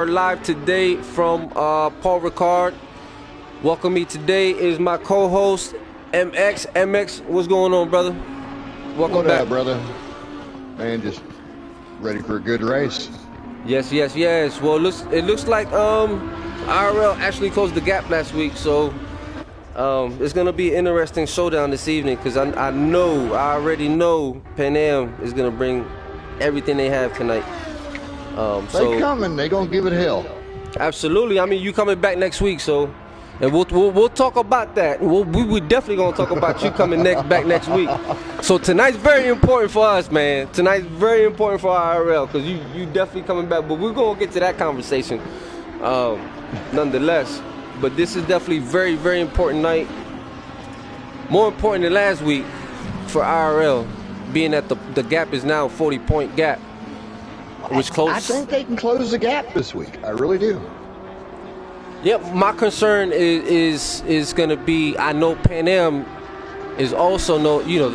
We're live today from Paul Ricard. Welcome me today is my co-host MX. MX, what's going on, brother? Welcome what back, up, brother. Man, just ready for a good race. Yes. Well, it looks like IRL actually closed the gap last week, so it's gonna be an interesting showdown this evening because I already know Panam is gonna bring everything they have tonight. They coming. They gonna give it hell. Absolutely. I mean, you coming back next week, so and we'll talk about that. We definitely gonna talk about you coming back next week. So tonight's very important for us, man. Tonight's very important for IRL because you definitely coming back. But we're gonna get to that conversation, nonetheless. But this is definitely very, very important night. More important than last week for IRL, being that the gap is now a 40-point gap. Which close. I think they can close the gap this week. I really do. Yep, my concern is going to be, I know Panam is also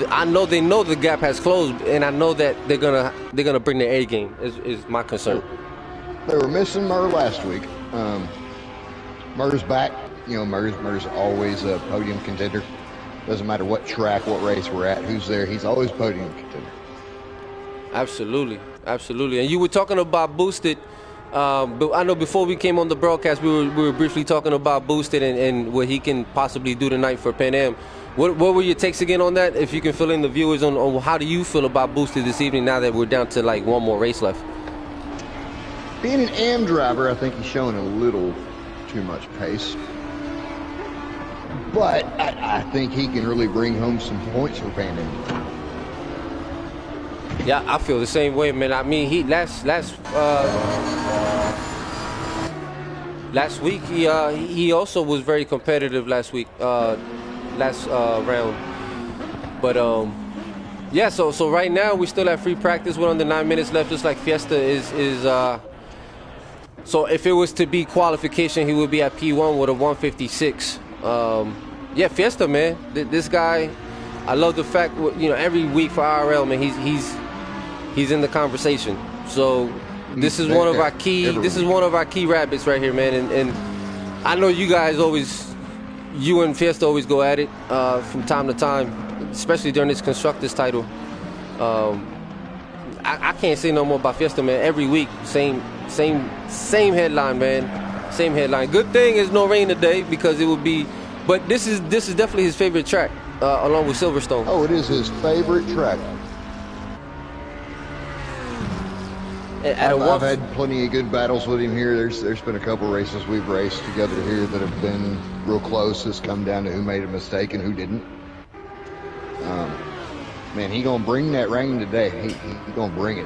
I know they know the gap has closed, and I know that they're gonna bring their A game. Is my concern. They were missing Murr last week. Murr's back. Murr's always a podium contender. Doesn't matter what track, what race we're at, who's there. He's always podium contender. Absolutely. And you were talking about Boosted, but I know before we came on the broadcast, we were briefly talking about Boosted and what he can possibly do tonight for Panam. What were your takes again on that? If you can fill in the viewers on how do you feel about Boosted this evening now that we're down to like one more race left? Being an AM driver, I think he's showing a little too much pace. But I think he can really bring home some points for Panam. Yeah, I feel the same way, man. I mean, he last week he also was very competitive last week, last round. But yeah. So right now we still have free practice. We're under 9 minutes left. Just like Fiesta is. So if it was to be qualification, he would be at P1 with a 156. Yeah, Fiesta, man. This guy, I love the fact every week for IRL, man, he's in the conversation. So this is one of our key. This is one of our key rabbits right here, man. And I know you guys you and Fiesta always go at it from time to time, especially during this Constructors title. I can't say no more about Fiesta, man. Every week, same headline, man. Same headline. Good thing is no rain today because it would be. But this is definitely his favorite track, along with Silverstone. Oh, it is his favorite track. I've had plenty of good battles with him here. There's been a couple races we've raced together here that have been real close. It's come down to who made a mistake and who didn't. Man, he gonna bring that rain today. He gonna bring it.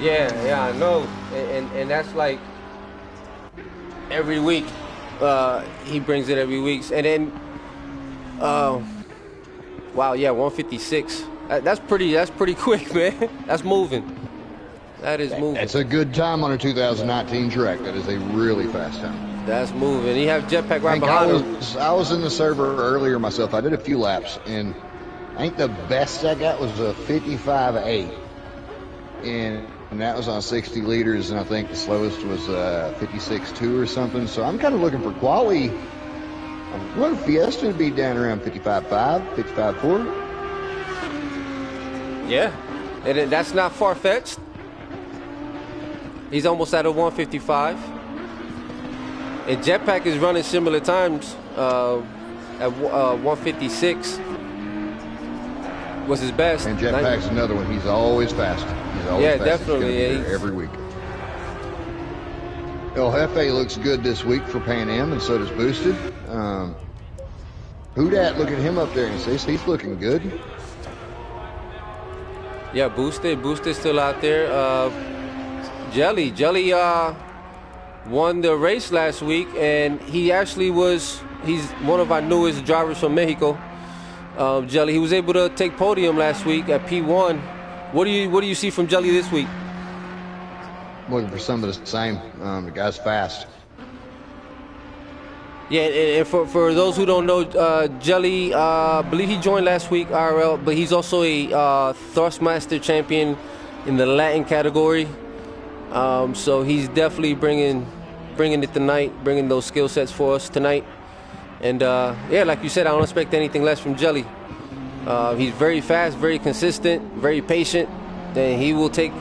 Yeah, I know. And that's like every week. He brings it every week. And then, wow, yeah, 156. That's pretty quick, man. That's moving. That is moving. That's a good time on a 2019 track. That is a really fast time. That's moving. He have jetpack right behind him. I was in the server earlier myself. I did a few laps, and I think the best I got was a 55.8. And that was on 60 liters, and I think the slowest was 56.2 or something. So I'm kind of looking for quality. I'm looking for Fiesta to be down around 55.5, 55.4. Yeah, and that's not far-fetched. He's almost at a 155. And Jetpack is running similar times at 156 was his best. And Jetpack's another one. He's always fast. He's always fast. Definitely. Every week. El Jefe looks good this week for Panam, and so does Boosted. Who dat? Look at him up there, and he's looking good. Yeah, Boosted's still out there. Jelly won the race last week, and he's one of our newest drivers from Mexico. Jelly, he was able to take podium last week at P1. What do you see from Jelly this week? Looking for some of the same. The guy's fast. Yeah, and for those who don't know, Jelly, I believe he joined last week IRL, but he's also a Thrustmaster champion in the Latin category. So he's definitely bringing bringing it tonight, bringing those skill sets for us tonight. And yeah, like you said, I don't expect anything less from Jelly. He's very fast, very consistent, very patient, and he will take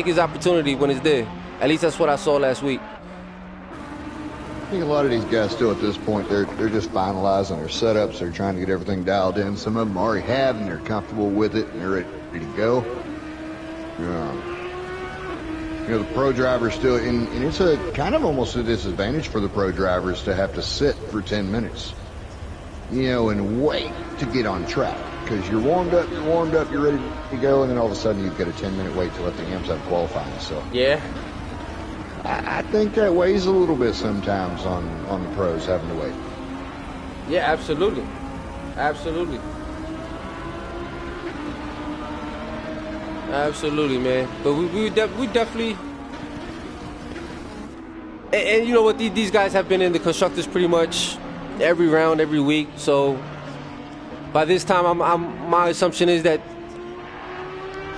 his opportunity when it's there. At least that's what I saw last week. I think a lot of these guys still at this point, they're just finalizing their setups. They're trying to get everything dialed in. Some of them already have, and they're comfortable with it, and they're ready to go. You know, the pro drivers still, and it's a kind of almost a disadvantage for the pro drivers to have to sit for 10 minutes, you know, and wait to get on track. Because you're warmed up, you're ready to go, and then all of a sudden you've got a 10-minute wait to let the amps have qualifying. So yeah, I think that weighs a little bit sometimes on the pros having to wait. Yeah, absolutely. Absolutely. Absolutely, man. But we definitely... And you know what? These guys have been in the Constructors pretty much every round, every week. So by this time, my assumption is that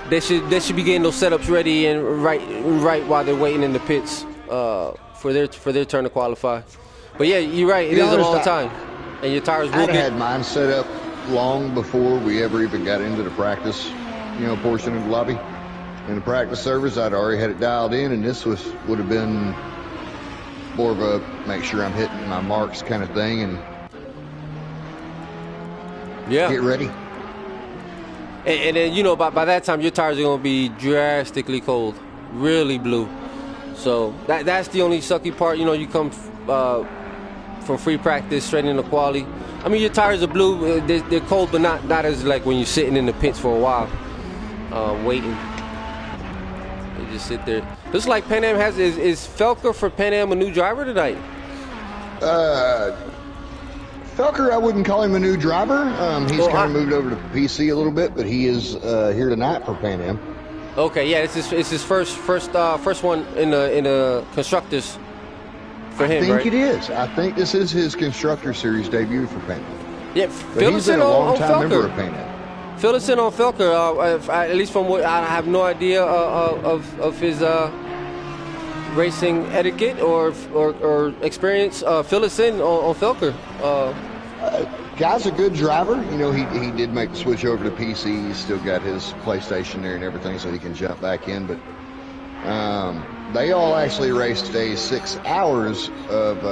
they should be getting those setups ready and right while they're waiting in the pits for their turn to qualify. But yeah, you're right. It is a long time, and your tires will get. I had mine set up long before we ever even got into the practice, you know, portion of the lobby. In the practice service, I'd already had it dialed in, and this would have been more of a make sure I'm hitting my marks kind of thing, and yeah, get ready. And then, you know, by that time, your tires are going to be drastically cold, really blue. So that's the only sucky part. You know, you come from free practice straight into quali. I mean, your tires are blue. They're cold, but not as like when you're sitting in the pits for a while, waiting. They just sit there. Looks like Panam is Felker for Panam a new driver tonight? Felker, I wouldn't call him a new driver. He's kind of moved over to PC a little bit, but he is here tonight for Panam. Okay, yeah, it's his first one in the Constructors for him, right? I think it is. I think this is his Constructor Series debut for Panam. Yeah, fill us in on Felker. Fill us in on Felker. At least from what I have no idea of his racing etiquette or experience. Fill us in on Felker. Guy's a good driver. You know, he did make the switch over to PC. He's still got his PlayStation there and everything, so he can jump back in. But they all actually raced today 6 hours of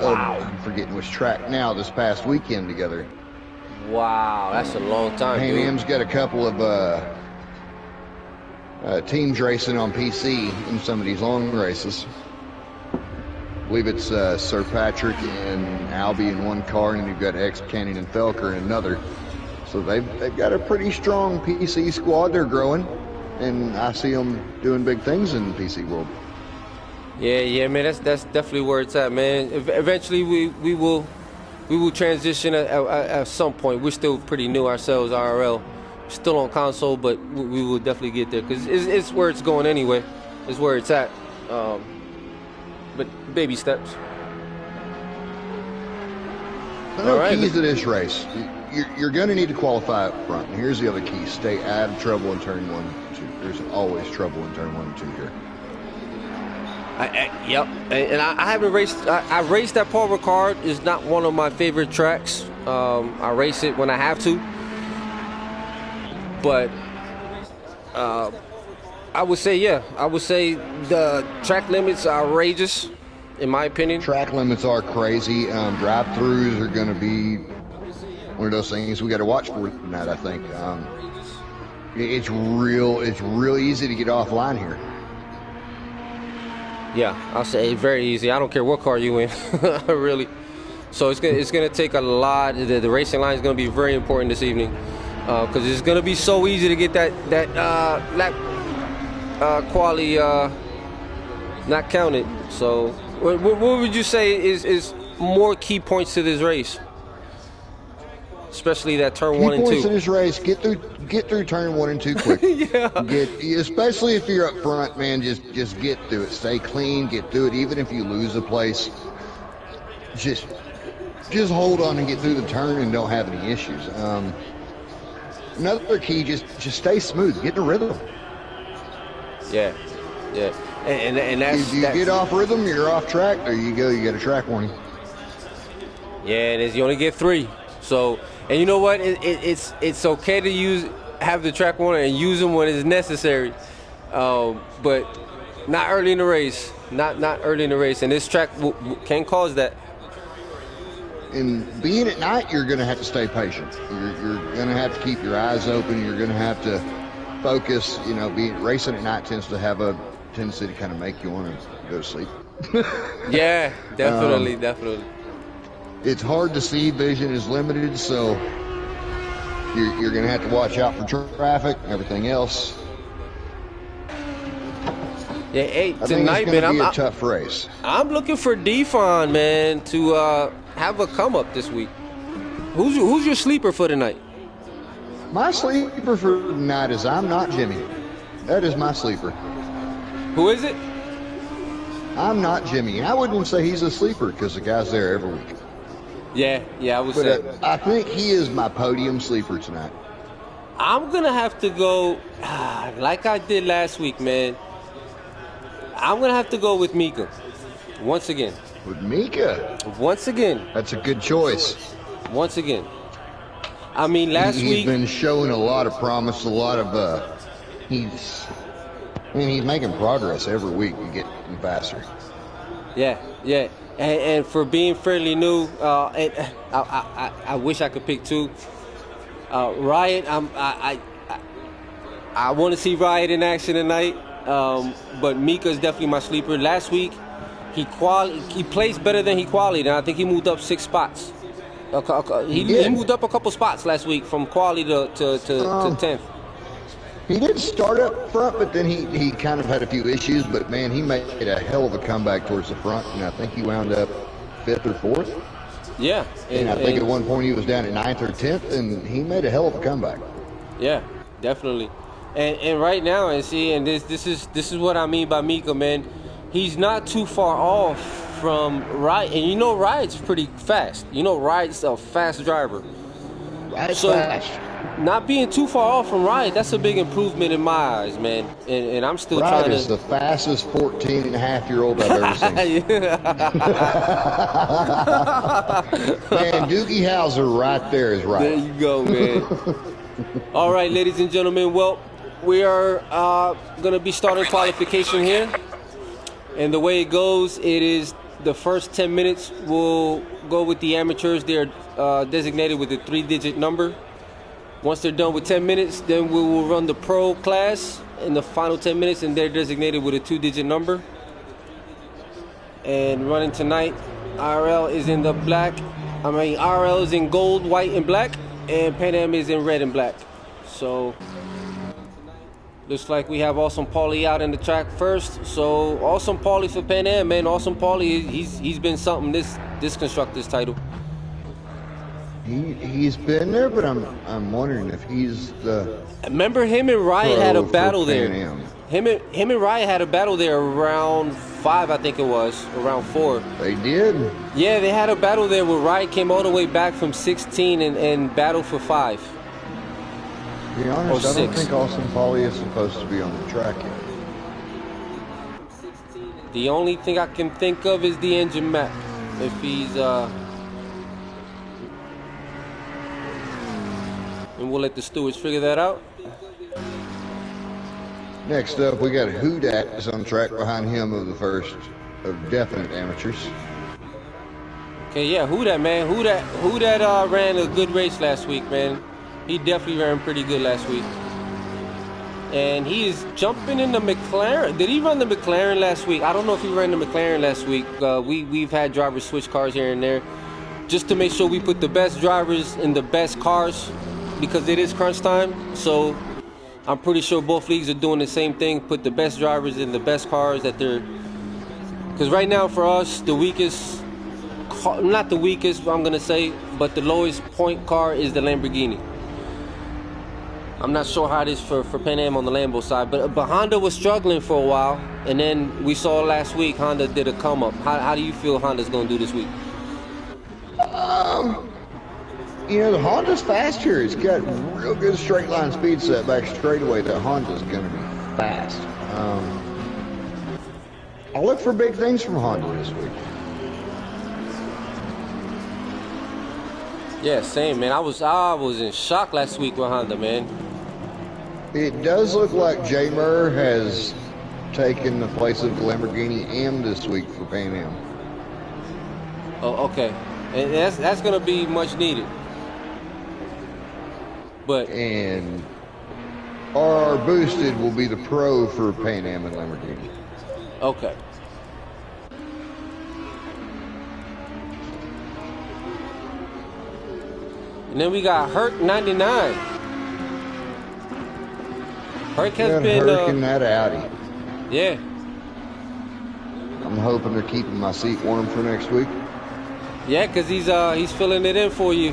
I'm forgetting which track now, this past weekend together. Wow, that's a long time. Panam's got a couple of teams racing on PC in some of these long races. I believe it's Sir Patrick and Albie in one car, and then you've got X Canyon and Felker in another. So they've got a pretty strong PC squad. They're growing, and I see them doing big things in the PC world. Yeah, man. That's definitely where it's at, man. Eventually, we will transition at some point. We're still pretty new ourselves, IRL. Still on console, but we will definitely get there because it's where it's going anyway. It's where it's at. But baby steps. All right. Keys to this race. You're going to need to qualify up front. And here's the other key. Stay out of trouble in turn 1 and 2. There's always trouble in turn 1 and 2 here. Yep. And I haven't raced. I raced at Paul Ricard. It's not one of my favorite tracks. I race it when I have to. But I would say the track limits are outrageous, in my opinion. Track limits are crazy. Drive-throughs are going to be one of those things we got to watch for tonight, I think. It's real easy to get offline here. Yeah, I'll say very easy. I don't care what car you in, really. So it's gonna take a lot. The racing line is gonna be very important this evening because it's gonna be so easy to get that quali not counted. So what would you say is more key points to this race, especially that turn 1 and 2? Key points to this race: get through turn 1 and 2 quick. Yeah. Especially if you're up front, man. Just get through it. Stay clean. Get through it. Even if you lose a place, just hold on and get through the turn and don't have any issues. Another key: just stay smooth. Get in a rhythm. Yeah. And that's if you get off rhythm, you're off track. There you go. You get a track warning. Yeah, and you only get 3. So, and you know what? It's okay to have the track warning and use them when it's necessary, but not early in the race. Not early in the race. And this track can cause that. And being at night, you're going to have to stay patient. You're going to have to keep your eyes open. You're going to have to focus. You know, racing at night tends to have a tendency to kind of make you want to go to sleep. Yeah, definitely. It's hard to see. Vision is limited, so you're going to have to watch out for traffic and everything else. Yeah, hey, I tonight, think it's man, be a tough race. I'm looking for Defon, man, to have a come up this week. Who's your sleeper for tonight? My sleeper for tonight is I'm Not Jimmy. That is my sleeper. Who is it? I'm Not Jimmy. I wouldn't say he's a sleeper because the guy's there every week. Yeah, I would say. I think he is my podium sleeper tonight. I'm going to have to go, like I did last week, man. I'm going to have to go with Mika once again. With Mika? Once again. That's a good choice. Once again. I mean, last week... He's been showing a lot of promise, a lot of... he's making progress every week and getting faster. Yeah. And for being fairly new, and I wish I could pick 2. Riot, I want to see Riot in action tonight, but Mika's definitely my sleeper. Last week, he placed better than he qualified, and I think he moved up 6 spots. He moved up a couple spots last week from quality to 10th. He did start up front, but then he kind of had a few issues. But man, he made a hell of a comeback towards the front, and I think he wound up 5th or 4th. Yeah, and I think at one point he was down at 9th or 10th, and he made a hell of a comeback. Yeah, definitely. And right now, and this is what I mean by Mika, man. He's not too far off from Riot, and you know Riot's pretty fast. You know Riot's a fast driver. Riot's fast. Not being too far off from Riot, that's a big improvement in my eyes, man. And I'm still trying to... Riot is the fastest 14-and-a-half-year-old I've ever seen. Man, Doogie Howser right there is Riot. There you go, man. All right, ladies and gentlemen, well, we are going to be starting qualification here. And the way it goes, it is the first 10 minutes will go with the amateurs. They're designated with a 3-digit number. Once they're done with 10 minutes, then we will run the pro class in the final 10 minutes, and they're designated with a 2-digit number. And running tonight, IRL is in the IRL is in gold, white, and black, and Panam is in red and black. So looks like we have Awesome Paulie out in the track first. So Awesome Paulie for Panam, man. Awesome Paulie, he's been something this Constructors title. He's been there, but I'm wondering if he's the... Remember him and Riot had a battle there. Him and Riot had a battle there around 5, I think it was, around 4. They did? Yeah, they had a battle there where Riot came all the way back from 16 and battled for 5. To be honest, I don't think Awesome Paulie is supposed to be on the track yet. The only thing I can think of is the engine map. If he's... And we'll let the stewards figure that out. Next up, we got Who Dat is on track behind him of the first of definite amateurs. Okay, yeah, Who Dat, man. Who Dat ran a good race last week, man. He definitely ran pretty good last week. And he is jumping in the McLaren. Did he run the McLaren last week? I don't know if he ran the McLaren last week. We've had drivers switch cars here and there just to make sure we put the best drivers in the best cars, because it is crunch time. So I'm pretty sure both leagues are doing the same thing, put the best drivers in the best cars that they're... Because right now for us, the weakest, not the weakest, I'm going to say, but the lowest point car is the Lamborghini. I'm not sure how it is for Panam on the Lambo side, but Honda was struggling for a while, and then we saw last week Honda did a come up. How do you feel Honda's going to do this week? You know, the Honda's fast here. It's got real good straight line speed setback straightaway. That Honda's going to be fast. I look for big things from Honda this week. Yeah, same, man. I was in shock last week with Honda, man. It does look like J. Murr has taken the place of Lamborghini M this week for Pan Am. Oh, okay. And that's going to be much needed. And RR Boosted will be the pro for Pan Am and Lamborghini. Okay. And then we got Herc 99. Herc has been Herc that Audi. Yeah. I'm hoping they're keeping my seat warm for next week. Yeah, because he's filling it in for you.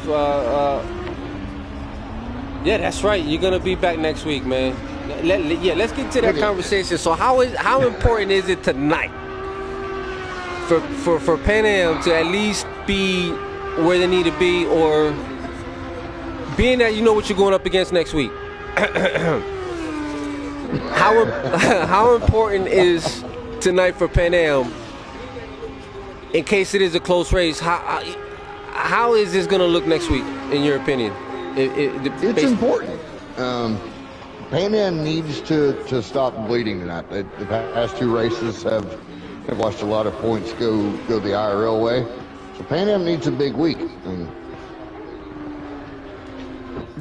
Yeah, that's right. You're gonna be back next week, man. Let's get to that conversation. So how important is it tonight for Pan Am to at least be where they need to be, or being that you know what you're going up against next week? How important is tonight for Pan Am in case it is a close race? How is this going to look next week, in your opinion? It's important. Pan Am needs to stop bleeding tonight. The past two races have watched a lot of points go the IRL way. So Pan Am needs a big week.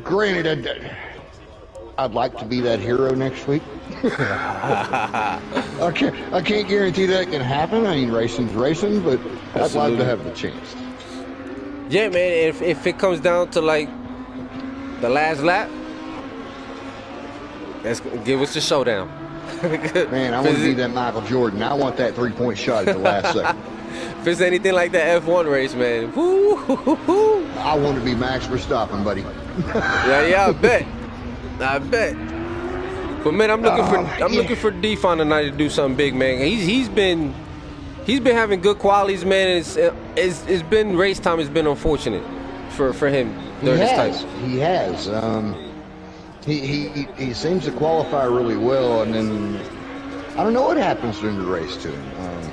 Granted, I'd like to be that hero next week. I can't guarantee that can happen. I mean, racing's racing, but I'd love to have the chance. Yeah, man. If it comes down to like the last lap, give us the showdown. Man, I want to be that Michael Jordan. I want that 3-point shot at the last second. If it's anything like that F1 race, man, woo. I want to be Max Verstappen, buddy. yeah, I bet. But man, I'm looking for Defon tonight to do something big, man. He's been having good qualities, man. It's been race time. It's been unfortunate for him during this time. He has. He seems to qualify really well, and then I don't know what happens during the race to him.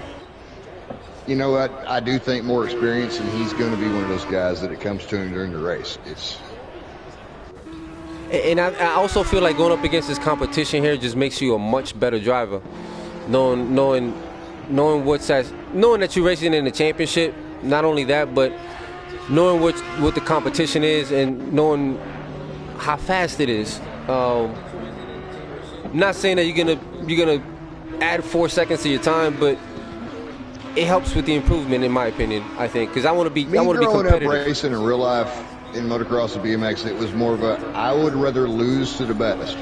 You know what? I do think more experience, and he's going to be one of those guys that it comes to him during the race. And I also feel like going up against this competition here just makes you a much better driver. Knowing that you're racing in the championship, not only that, but knowing what the competition is and knowing how fast it is. I'm not saying that you're gonna add 4 seconds to your time, but it helps with the improvement, in my opinion. I think because I want to be competitive. Up racing in real life in motocross and BMX, it was more of I would rather lose to the best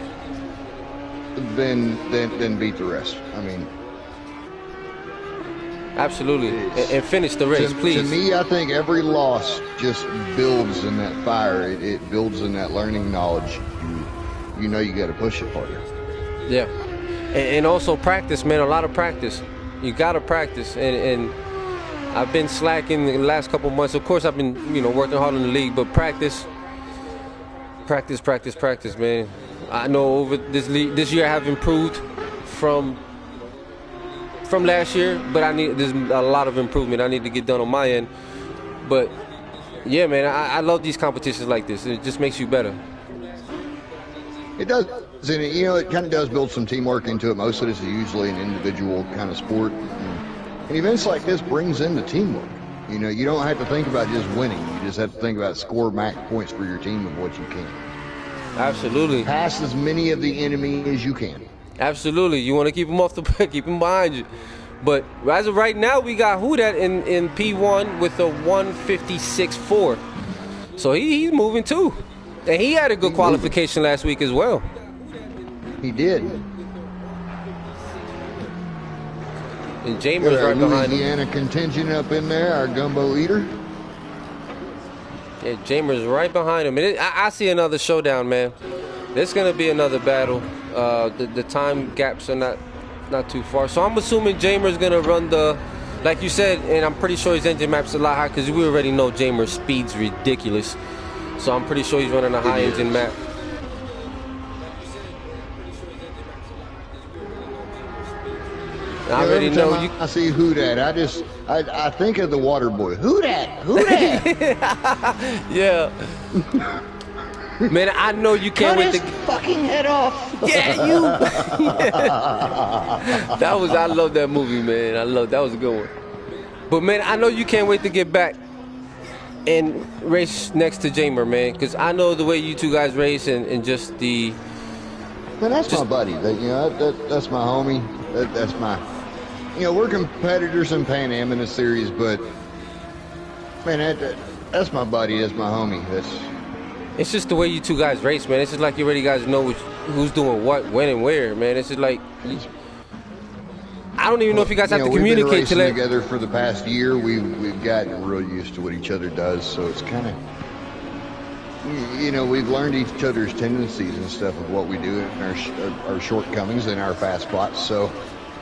than beat the rest. I mean, absolutely, and finish the race, please. To me, I think every loss just builds in that fire. It builds in that learning knowledge. You know you got to push it harder. Yeah, and also practice, man. A lot of practice. You got to practice, and I've been slacking the last couple months. Of course, I've been working hard in the league, but practice, man. I know over this year I have improved from last year, but there's a lot of improvement I need to get done on my end. But yeah, man, I love these competitions like this. It just makes you better. It does, and it kind of does build some teamwork into it. Most of this is usually an individual kind of sport, and events like this brings in the teamwork. You don't have to think about just winning. You just have to think about score max points for your team of what you can. Absolutely. Pass as many of the enemy as you can. Absolutely. You want to keep them keep them behind you. But as of right now, we got Hudat in P1 with a 156.4. So he's moving too. And he had a good qualification last week as well. He did. And Jamer's right behind him. Louisiana contingent up in there, our gumbo eater. Yeah, Jamer's right behind him. And I see another showdown, man. There's going to be another battle. The time gaps are not too far. So I'm assuming Jamer's going to run like you said, and I'm pretty sure his engine map's a lot higher because we already know Jamer's speed's ridiculous. So I'm pretty sure he's running a high engine map. I already know you. I see who that. I think of the water boy. Who that? Who that? Yeah. Man, I know you can't wait to fucking head off. Yeah, you. I love that movie, man. That was a good one. But man, I know you can't wait to get back and race next to Jamer, man, because I know the way you two guys race and just the. Man, that's my buddy. That's my homie. That's my. We're competitors in Pan Am in the series, but man, that's my buddy. That's my homie. It's just the way you two guys race, man. It's just like you already guys know who's doing what, when, and where, man. It's just like I don't even know if you guys have to communicate. We've been racing together for the past year. We've gotten real used to what each other does, so it's kind of we've learned each other's tendencies and stuff of what we do and our shortcomings and our fast spots. So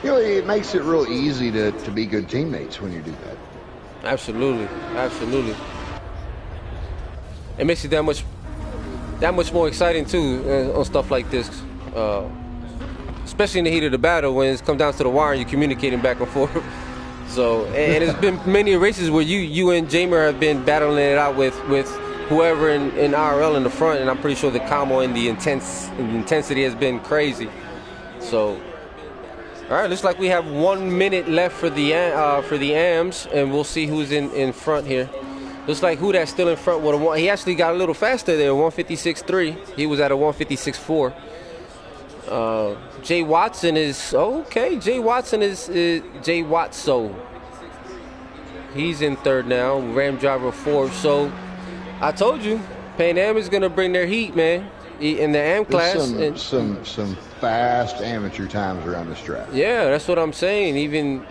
it makes it real easy to be good teammates when you do that. Absolutely. It makes it that much more exciting too on stuff like this, especially in the heat of the battle when it's come down to the wire and you're communicating back and forth. So, and there's been many races where you and Jamer have been battling it out with whoever in IRL in the front, and I'm pretty sure the combo and the intensity has been crazy. So, all right, looks like we have 1 minute left for the AMs, and we'll see who's in front here. Looks like who that's still in front with a one. He actually got a little faster there, 156.3. He was at a 156.4. Jay Watson is okay. Jay Watson is Jay Watso. He's in third now. Ram Driver fourth. So I told you, Pan Am is gonna bring their heat, man, in the AM class. Some fast amateur times around this track. Yeah, that's what I'm saying. And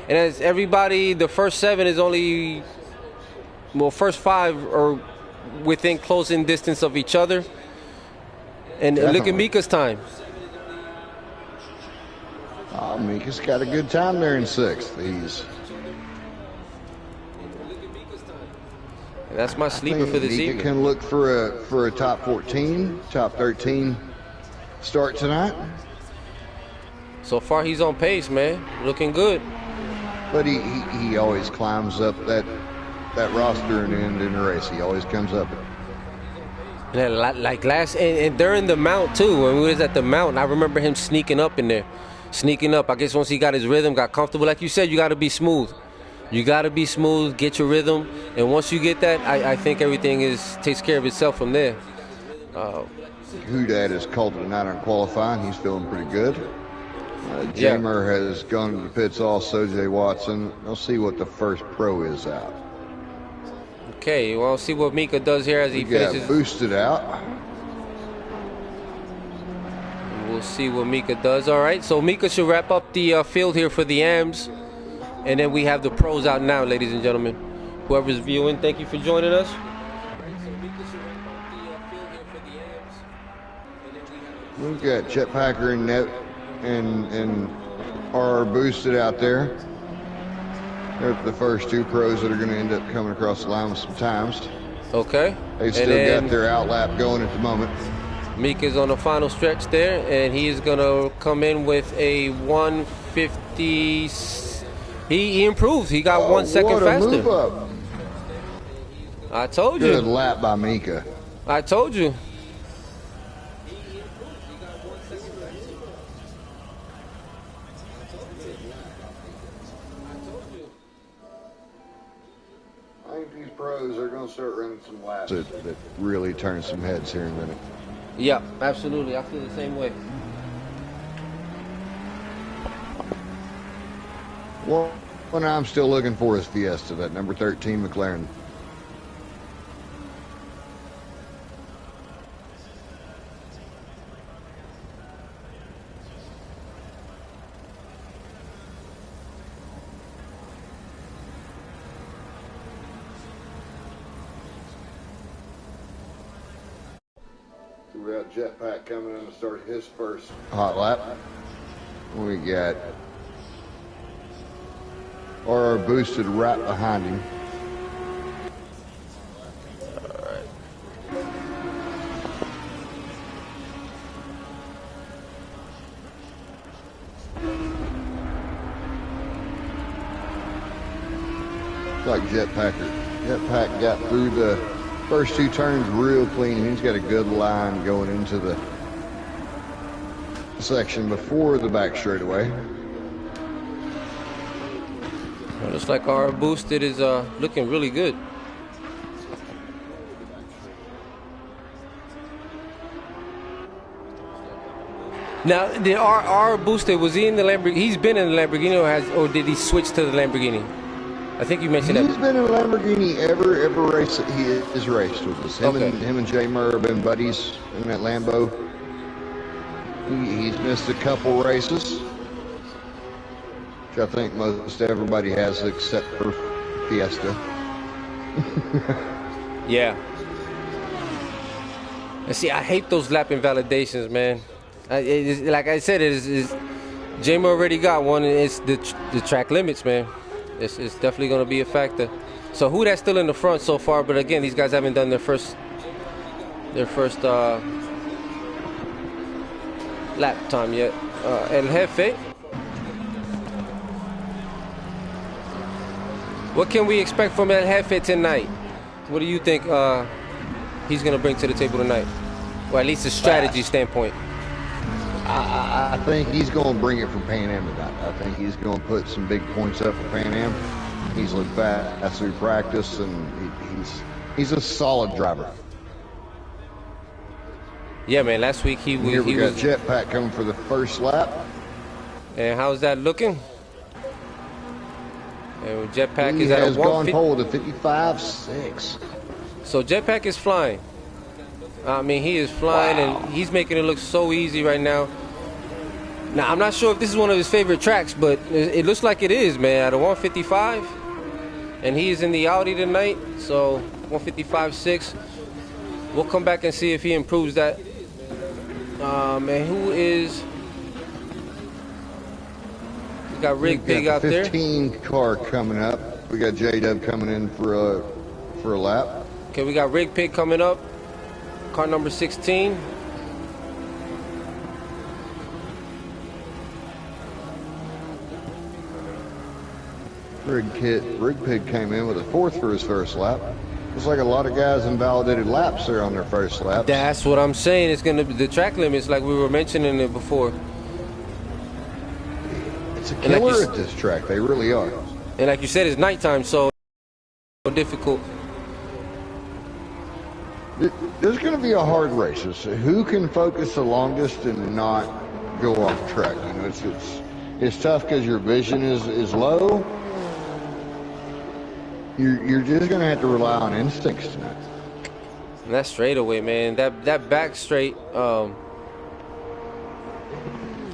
as everybody, the first 7 is only. Well, first 5 are within closing distance of each other. And Definitely. Look at Mika's time. Oh, Mika's got a good time there in 6th. That's my sleeper for this evening. Mika can look for a top 14, top 13 start tonight. So far, he's on pace, man. Looking good. But he always climbs up that roster and in the race. He always comes up. Yeah, like and during the mount too, when we was at the mount, I remember him sneaking up in there. I guess once he got his rhythm, got comfortable. Like you said, you got to be smooth. You got to be smooth, get your rhythm. And once you get that, I think everything takes care of itself from there. Houdat has called it a night on qualifying. He's feeling pretty good. Jamer has gone to the pits also, Jay Watson. We'll see what the first pro is out. Okay, well, see what Mika does here as he finishes. Boosted out. We'll see what Mika does. All right, so Mika should wrap up the field here for the AMs. And then we have the pros out now, ladies and gentlemen. Whoever's viewing, thank you for joining us. We've got Chet Packer and Net and are boosted out there. They're the first 2 pros that are going to end up coming across the line with some times. Okay. They've still got their outlap going at the moment. Mika's on the final stretch there, and he is going to come in with a 150. He improved. He got 1 second faster. Move up. I told you. Good lap by Mika. I told you. I think these pros are going to start running some laps that really turn some heads here in a minute. Yeah, absolutely. I feel the same way. Well, what I'm still looking for is Fiesta, that number 13 McLaren. So we got Jetpack coming in to start his first hot lap. We got RR boosted right behind him. All right. like Jetpack got through the first 2 turns real clean. He's got a good line going into the section before the back straightaway. Well, looks like our boosted is looking really good. Now, the R boosted, was he in the Lamborghini? He's been in the Lamborghini, or did he switch to the Lamborghini? I think you mentioned that. He's been in a Lamborghini every race that he has raced with us. Him and J Murr have been buddies in that Lambo. He's missed a couple races, which I think most everybody has except for Fiesta. Yeah. And see, I hate those lap invalidations, man. Like I said, J-Mo already got one, and it's the track limits, man. It's definitely going to be a factor. So who that's still in the front so far, but again, these guys haven't done their first lap time yet. El Jefe. What can we expect from El Jefe tonight? What do you think he's going to bring to the table tonight? Or at least a strategy standpoint. I think he's going to bring it from Pan Am tonight. I think he's going to put some big points up for Pan Am. He's looked fast through practice, and he's a solid driver. Yeah, man. Last week he was. Here we got Jetpack coming for the first lap. And how's that looking? And Jetpack he is at has a gone pole to 55.6. So Jetpack is flying. I mean, he is flying, and he's making it look so easy right now. Now, I'm not sure if this is one of his favorite tracks, but it looks like it is, man. At a 155, and he is in the Audi tonight, so 155.6. We'll come back and see if he improves that. And who is? We got Rig Pig out there. 15 car coming up. We got J-Dub coming in for a lap. Okay, we got Rig Pig coming up. Car number 16. Rig Pig came in with a 4th for his first lap. Looks like a lot of guys invalidated laps there on their first lap. That's what I'm saying. It's going to be the track limits, like we were mentioning it before. It's a killer at this track. They really are. And like you said, it's nighttime, so difficult. There's going to be a hard race. It's who can focus the longest and not go off track. You know, it's tough because your vision is low. You're just going to have to rely on instincts tonight. And that straightaway, man. That back straight.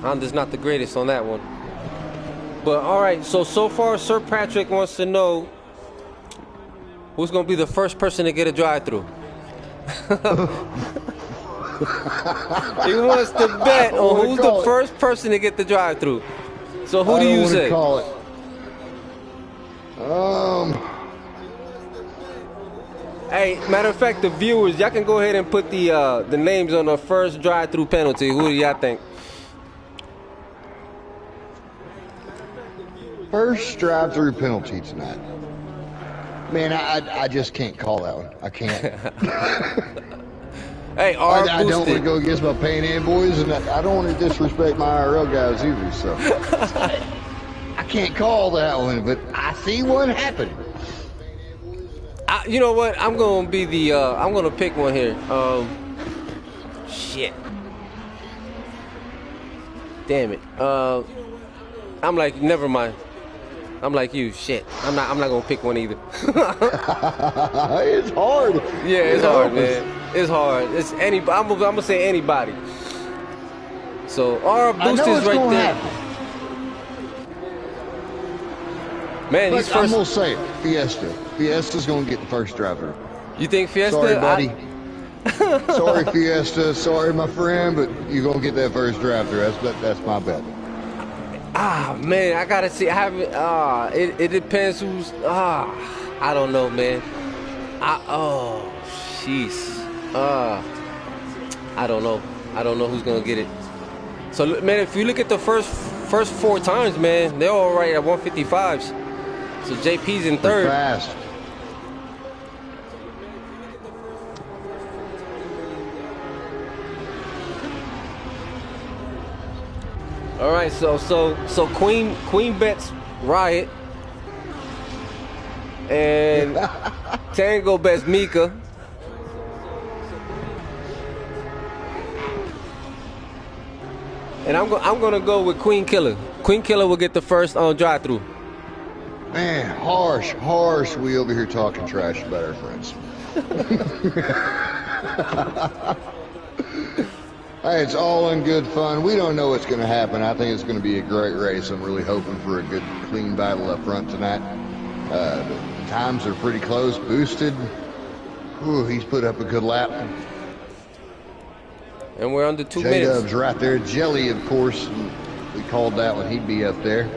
Honda's not the greatest on that one. But all right, so far, Sir Patrick wants to know who's going to be the first person to get a drive-through. He wants to bet on who's the first person to get the drive-through. So who do you say? Call it. Hey, matter of fact, the viewers, y'all can go ahead and put the names on the first drive-through penalty. Who do y'all think? First drive-through penalty tonight. Man, I just can't call that one. I can't. Hey, I don't want to go against my Pan Am boys, and I don't want to disrespect my IRL guys either. So I can't call that one, but I see one happen. You know what? I'm gonna be the. I'm gonna pick one here. Shit. Damn it. I'm like, never mind. I'm like you, shit. I'm not gonna pick one either. It's hard. Yeah, it's hard, man. It's hard. It's anybody. I'm gonna say anybody. So our boost is right there. Happen. Man, he's first. I'm gonna say it. Fiesta. Fiesta's gonna get the first driver. You think Fiesta? Sorry, buddy. Sorry, Fiesta. Sorry, my friend, but you're gonna get that first driver. That's my bet. Man, I gotta see. I haven't. It depends who's. I don't know, man. Jeez. I don't know. I don't know who's gonna get it. So, man, if you look at the first 4 times, man, they're all right at 155s. So JP's in They're third. fast. All right, so Queen bets Riot, and Tango bets Mika. And I'm gonna go with Queen Killer. Queen Killer will get the first on drive-through. Man, harsh. We over here talking trash about our friends. Hey, it's all in good fun. We don't know what's going to happen. I think it's going to be a great race. I'm really hoping for a good, clean battle up front tonight. The times are pretty close. Boosted. Ooh, he's put up a good lap. And we're under 2 minutes. J-Dub's right there. Jelly, of course. We called that one. He'd be up there.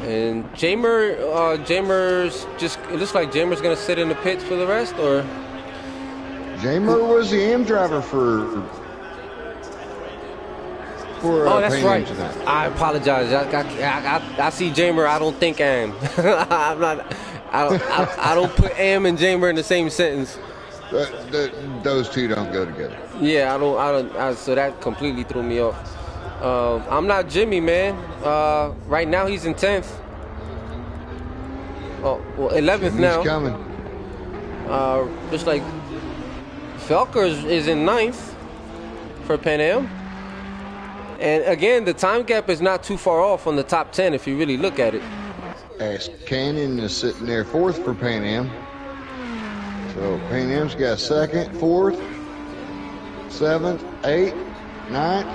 And Jamer's just, it looks like Jamer's going to sit in the pits for the rest, or? Jamer was the AM driver for oh, that's Panam right. tonight. I apologize. I see Jamer. I don't think AM. I don't put AM and Jamer in the same sentence. Those two don't go together. Yeah, so that completely threw me off. I'm not Jimmy, man. Right now he's in 10th. Oh, well, 11th Jimmy's now. Coming. Just like Felker is in 9th for Panam. And again, the time gap is not too far off on the top 10 if you really look at it. As Cannon is sitting there 4th for Panam. So Panam's got 2nd, 4th, 7th, 8th, 9th.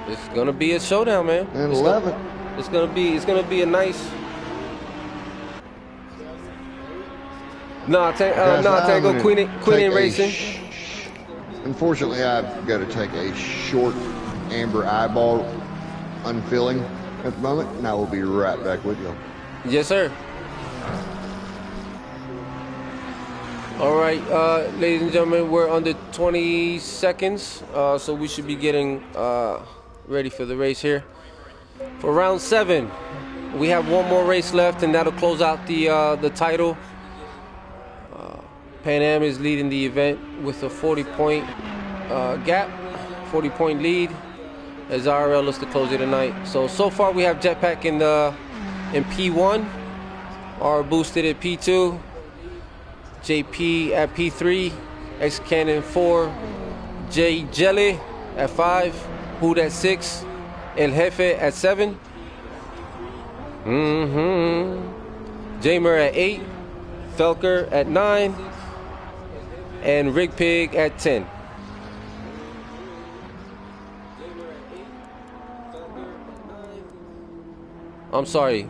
It's gonna be a showdown, man. And 11th. It's gonna be a nice. Tango Queen in racing. Unfortunately, I've got to take a short amber eyeball unfilling at the moment, and I will be right back with you. Yes, sir. All right, ladies and gentlemen, we're under 20 seconds, so we should be getting ready for the race here. For round 7, we have one more race left, and that'll close out the title. Panam is leading the event with a 40-point gap, 40-point lead, as IRL looks to close it tonight. So far we have Jetpack in P1, R boosted at P2, JP at P3, X Cannon 4, J Jelly at 5, Hood at 6, El Jefe at 7, Jamer at 8, Felker at 9, and Rig Pig at 10. I'm sorry,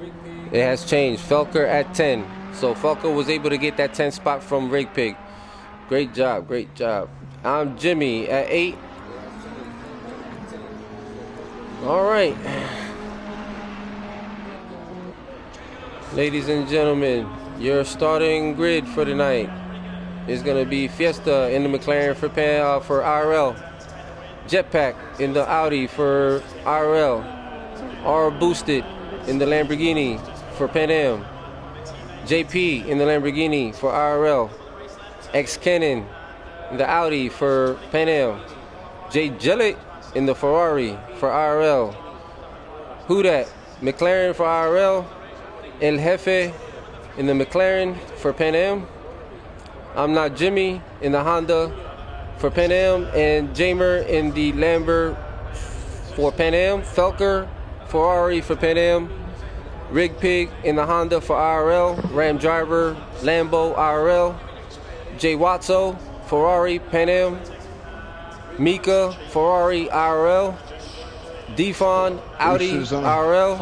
it has changed. Felker at 10. So Felker was able to get that 10 spot from Rig Pig. Great job, great job. I'm Jimmy at 8. All right. Ladies and gentlemen, your starting grid for tonight is going to be Fiesta in the McLaren for IRL. Jetpack in the Audi for IRL. R Boosted in the Lamborghini for Panam. JP in the Lamborghini for IRL. X Cannon in the Audi for Panam. J Jelly in the Ferrari for IRL. Who that? McLaren for IRL. El Jefe in the McLaren for Panam. I'm Not Jimmy in the Honda for Panam, and Jamer in the Lambo for Panam. Felker Ferrari for Panam. Rig Pig in the Honda for IRL. Ram Driver Lambo IRL. Jay Watso Ferrari Panam. Mika Ferrari IRL. Defon Audi IRL.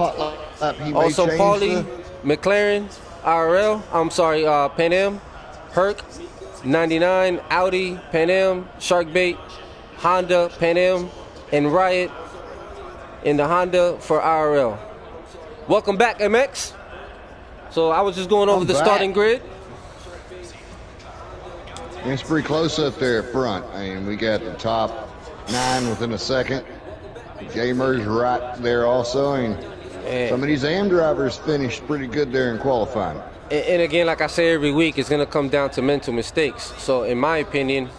Also Paulie McLaren IRL. I'm sorry, Panam. Herc 99 Audi Panam. Sharkbait Honda Panam, and Riot in the Honda for IRL. Welcome back, MX. So I was just going over the starting grid. It's pretty close up there at front. I mean, we got the top 9 within a second. Jamer's right there also. I mean, Some of these AM drivers finished pretty good there in qualifying. And again, like I say every week, it's going to come down to mental mistakes. So, in my opinion,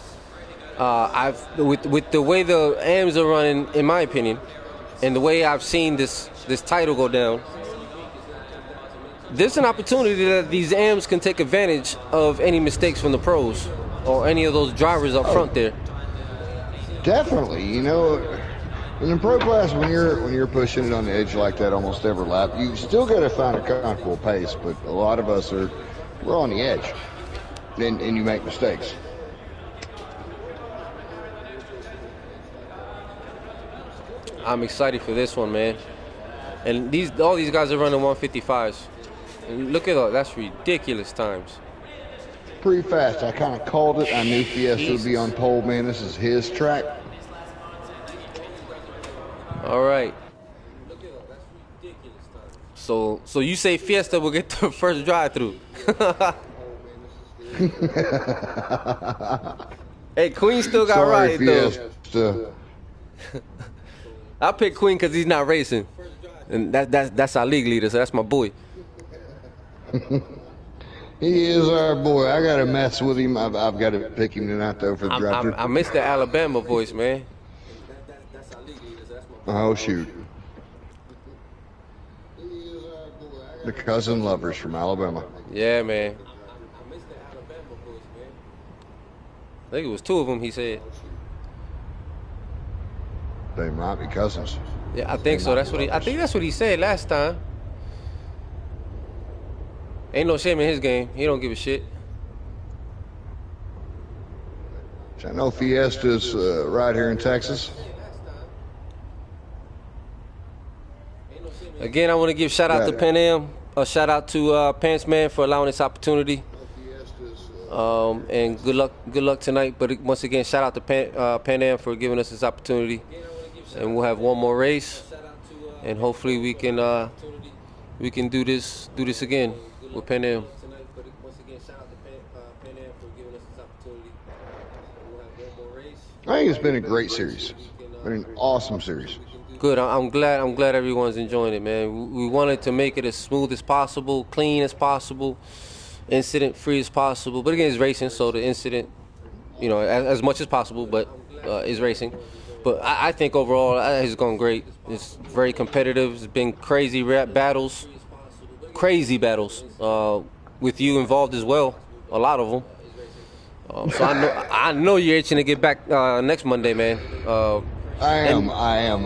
with the way the AMs are running, in my opinion, and the way I've seen this title go down, there's an opportunity that these AMs can take advantage of any mistakes from the pros or any of those drivers up front there. Definitely, you know, in the pro class, when you're pushing it on the edge like that almost every lap, you still got to find a comfortable pace. But a lot of us we're on the edge, and you make mistakes. I'm excited for this one, man. And all these guys are running 155s. And look at that, that's ridiculous times. Pretty fast. I kind of called it. I knew Fiesta would be on pole, man. This is his track. All right. So you say Fiesta will get the first drive-through? Hey, Queen still got right though. I pick Queen because he's not racing, and that's our league leader. So that's my boy. He is our boy. I gotta mess with him. I've got to pick him tonight though for the drive-through. I miss the Alabama voice, man. Oh shoot. The cousin lovers from Alabama. Yeah, man. I think it was two of them, he said. They might be cousins. Yeah, I think so. I think that's what he said last time. Ain't no shame in his game. He don't give a shit. I know Fiesta's right here in Texas. Again, I want to give shout out to Panam, a shout out to Pants Man for allowing this opportunity. And good luck tonight. But once again, shout out to Panam for giving us this opportunity. And we'll have one more race, and hopefully we can do this again with Panam. I think it's been a great series. Been an awesome series. Good. I'm glad everyone's enjoying it, man. We wanted to make it as smooth as possible, clean as possible, incident free as possible. But again, it's racing, so the incident, you know, as much as possible, but is racing. But I think overall it's gone great. It's very competitive. It's been crazy battles, with you involved as well. A lot of them. So I know you're itching to get back next Monday, man. I am.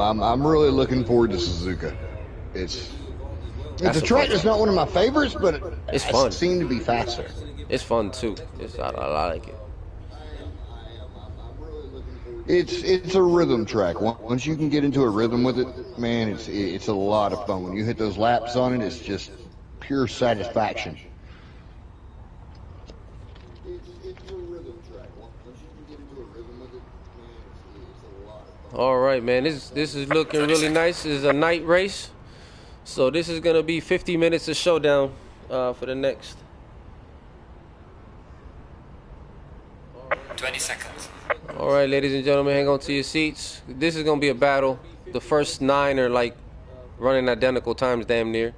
I'm really looking forward to Suzuka. It's a track that's not one of my favorites, but it's fun. It seemed to be faster. It's fun too. I like it. It's a rhythm track. Once you can get into a rhythm with it, man, it's a lot of fun. When you hit those laps on it, it's just pure satisfaction. It's a rhythm track. Once you can get into a rhythm with it, man, it's a lot of fun. All right, man. This is looking really nice. This is a night race, so this is gonna be 50 minutes of showdown for the next 20 seconds. All right, ladies and gentlemen, hang on to your seats. This is going to be a battle. The first 9 are like running identical times damn near.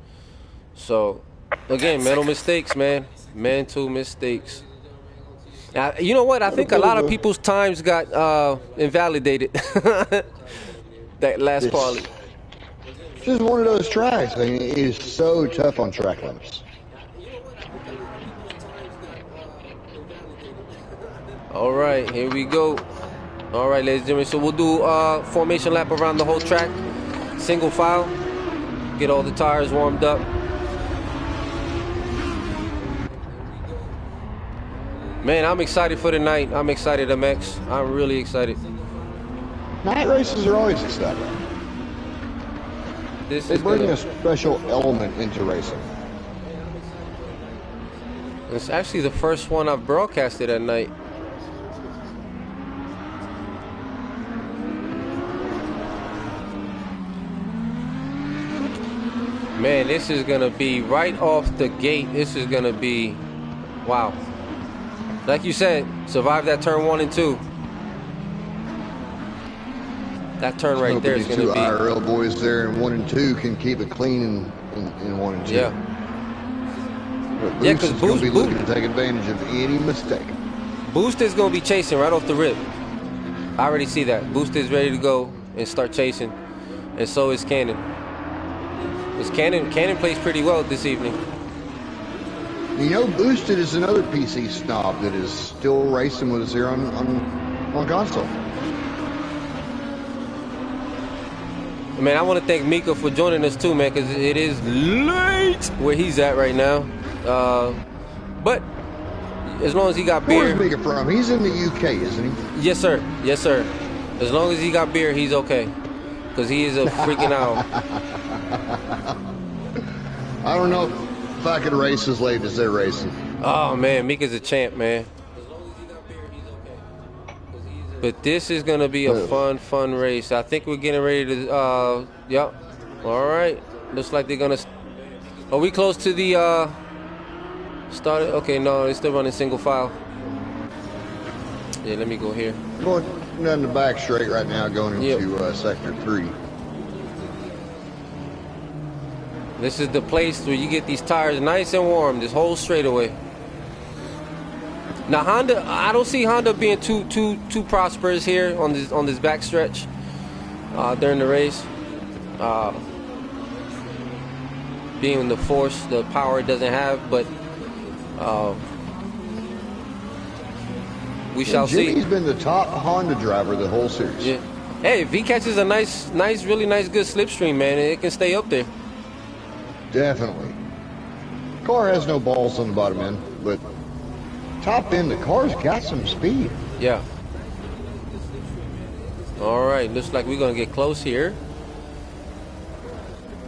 So, again, mental mistakes, man. Mental mistakes. Now, you know what? I think a lot of people's times got invalidated. That last quality. It's just one of those tracks. I mean, it is so tough on track limits. All right, here we go. All right, ladies and gentlemen, so we'll do formation lap around the whole track, single file, get all the tires warmed up. Man, I'm excited for the night. I'm excited, MX. I'm really excited. Night races are always exciting. They bring a special element into racing. It's actually the first one I've broadcasted at night. Man, this is going to be right off the gate. This is going to be, wow. Like you said, survive that turn 1 and 2. That turn right there is going to be. Two IRL boys there, and 1 and 2 can keep it clean in 1 and 2. Yeah. Yeah, because Boost will be looking to take advantage of any mistake. Boost is going to be chasing right off the rip. I already see that. Boost is ready to go and start chasing, and so is Cannon. Cannon plays pretty well this evening. You know, Boosted is another PC snob that is still racing with us here on console. Man, I want to thank Mika for joining us too, man, because it is late where he's at right now. But as long as he got beer. Where's Mika from? He's in the UK, isn't he? Yes, sir. Yes, sir. As long as he got beer, he's okay. Because he is a freaking owl. I don't know if I could race as late as they're racing. Oh, man. Mika's a champ, man. But this is going to be a fun race. I think we're getting ready to, yep. All right. Looks like they're going to, are we close to the, start? Okay, no, they're still running single file. Yeah, let me go here. Going down the back straight right now, going into sector 3. This is the place where you get these tires nice and warm, this whole straightaway. Now Honda, I don't see Honda being too prosperous here on this back stretch during the race. Being the force, the power it doesn't have, but we shall see. Jimmy's been the top Honda driver the whole series. Yeah. Hey, if he catches a really nice, good slipstream, man, it can stay up there. Definitely. Car has no balls on the bottom end, but top end, the car's got some speed. Yeah. All right, looks like we're gonna get close here.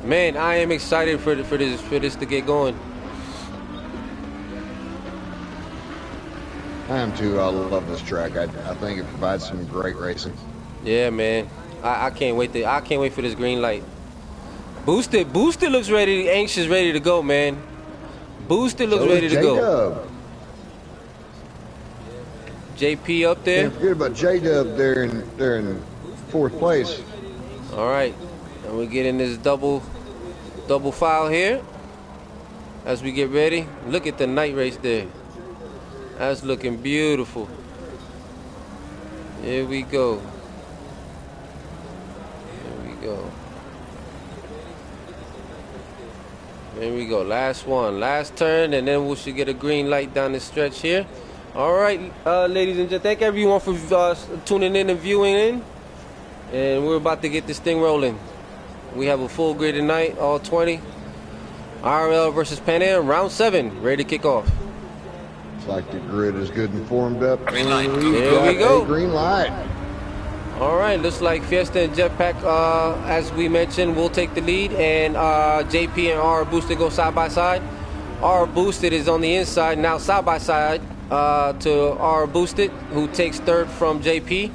Man, I am excited for this to get going. I am too. I love this track. I think it provides some great racing. Yeah, man. I can't wait for this green light. Boosted looks anxious, ready to go, man. Boosted looks ready to go. JP up there. Can't forget about J-Dub there in 4th place. All right, and we're getting this double file here as we get ready. Look at the night race there. That's looking beautiful. Here we go. Here we go. There we go. Last one, last turn, and then we should get a green light down the stretch here. All right, ladies and gentlemen, thank everyone for tuning in and viewing in. And we're about to get this thing rolling. We have a full grid tonight, all 20. IRL versus Panam, round 7, ready to kick off. Looks like the grid is good and formed up. Green light. There we go. Green light. All right, looks like Fiesta and Jetpack, as we mentioned, will take the lead, and JP and R Boosted go side by side. R Boosted is on the inside now, side by side to R Boosted, who takes 3rd from JP.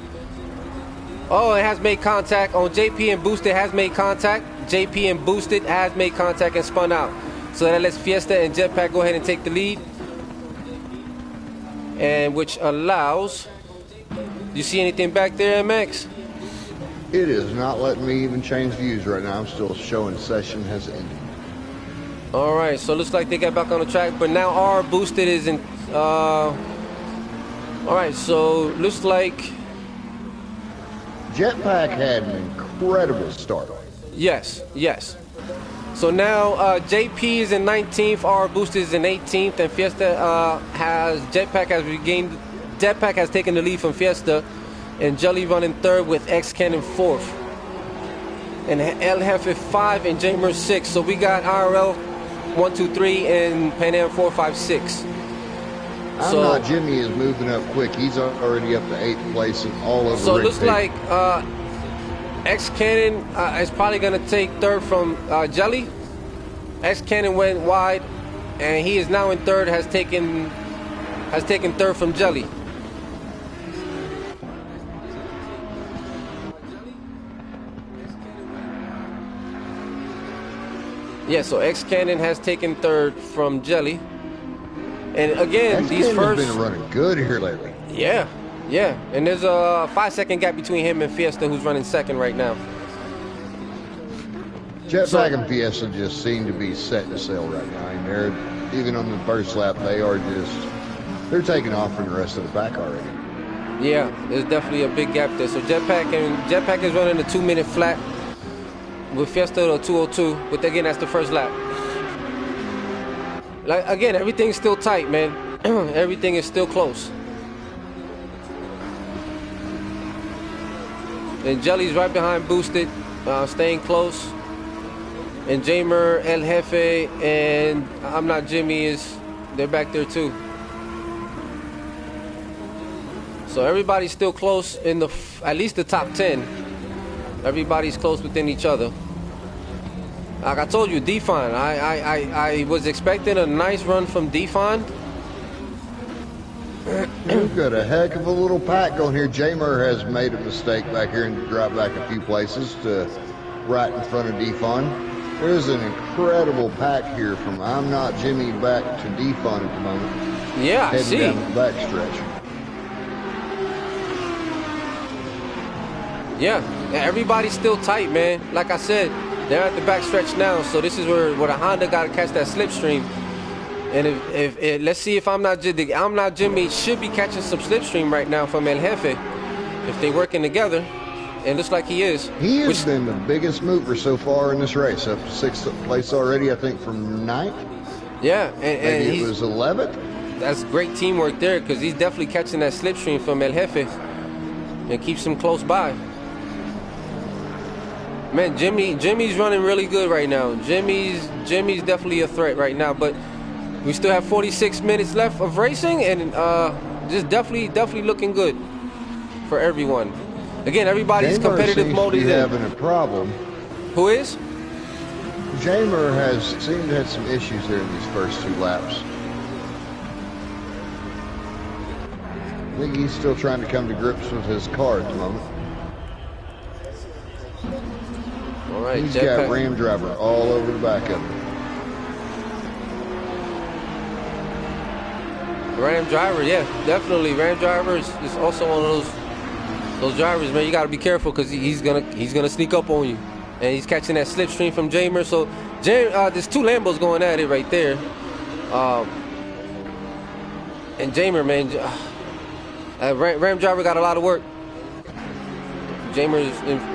Oh, it has made contact on JP and Boosted has made contact. JP and Boosted has made contact and spun out. So that lets Fiesta and Jetpack go ahead and take the lead, and which allows. You see anything back there, MX? It is not letting me even change views right now. I'm still showing session has ended. All right, so looks like they got back on the track, but now R Boosted is in. All right, so looks like Jetpack had an incredible start. Yes. So now JP is in 19th, R Boosted is in 18th, and Fiesta Jetpack has taken the lead from Fiesta, and Jelly running 3rd with X Cannon 4th, and El Jefe 5 and Jamer 6. So we got IRL 1, 2, 3 and Panam 4, 5, 6. Jimmy is moving up quick. He's already up to 8th place and all over. So it looks like X Cannon is probably going to take 3rd from Jelly. X Cannon went wide, and he is now in 3rd. Has taken 3rd from Jelly. Yeah, so X Cannon has taken 3rd from Jelly. And again, these first been running good here lately. Yeah. Yeah, and there's a 5-second gap between him and Fiesta, who's running second right now. Jetpack and Fiesta just seem to be set to sail right now. I mean, they're, even on the first lap, they're taking off from the rest of the pack already. Yeah, there's definitely a big gap there. So Jetpack is running a 2-minute flat with Fiesta a 2:02, but again, that's the first lap. Like again, everything's still tight, man. Everything is still close. And Jelly's right behind Boosted, staying close. And Jamer, El Jefe, and I'm Not Jimmy they're back there too. So everybody's still close in at least the top 10. Everybody's close within each other. Like I told you, Define. I was expecting a nice run from Define. We've got a heck of a little pack going here. Jamer has made a mistake back here and dropped back a few places to right in front of Define. There's an incredible pack here from I'm Not Jimmy back to Define at the moment. Yeah, I see. Heading down the back stretch. Yeah, everybody's still tight, man. Like I said, they're at the back stretch now, so this is where the Honda got to catch that slipstream. And if let's see if I'm Not Jimmy should be catching some slipstream right now from El Jefe if they're working together. It looks like he is. He has been the biggest mover so far in this race. Up to 6th place already, I think, from 9th. Yeah, and maybe it was 11th. That's great teamwork there because he's definitely catching that slipstream from El Jefe and keeps him close by. Man, Jimmy's running really good right now. Jimmy's definitely a threat right now, but we still have 46 minutes left of racing, and just definitely looking good for everyone. Again, everybody's competitive mode is having a problem. Who is? Jamer seemed to have some issues there in these first 2 laps. I think he's still trying to come to grips with his car at the moment. All right, he's got Ram Driver all over the back of him. Ram Driver, yeah, definitely. Ram Driver is also one of those drivers, man. You got to be careful because he's gonna sneak up on you, and he's catching that slipstream from Jamer. So, there's 2 Lambos going at it right there, and Jamer, man, Ram Driver got a lot of work. Jamer,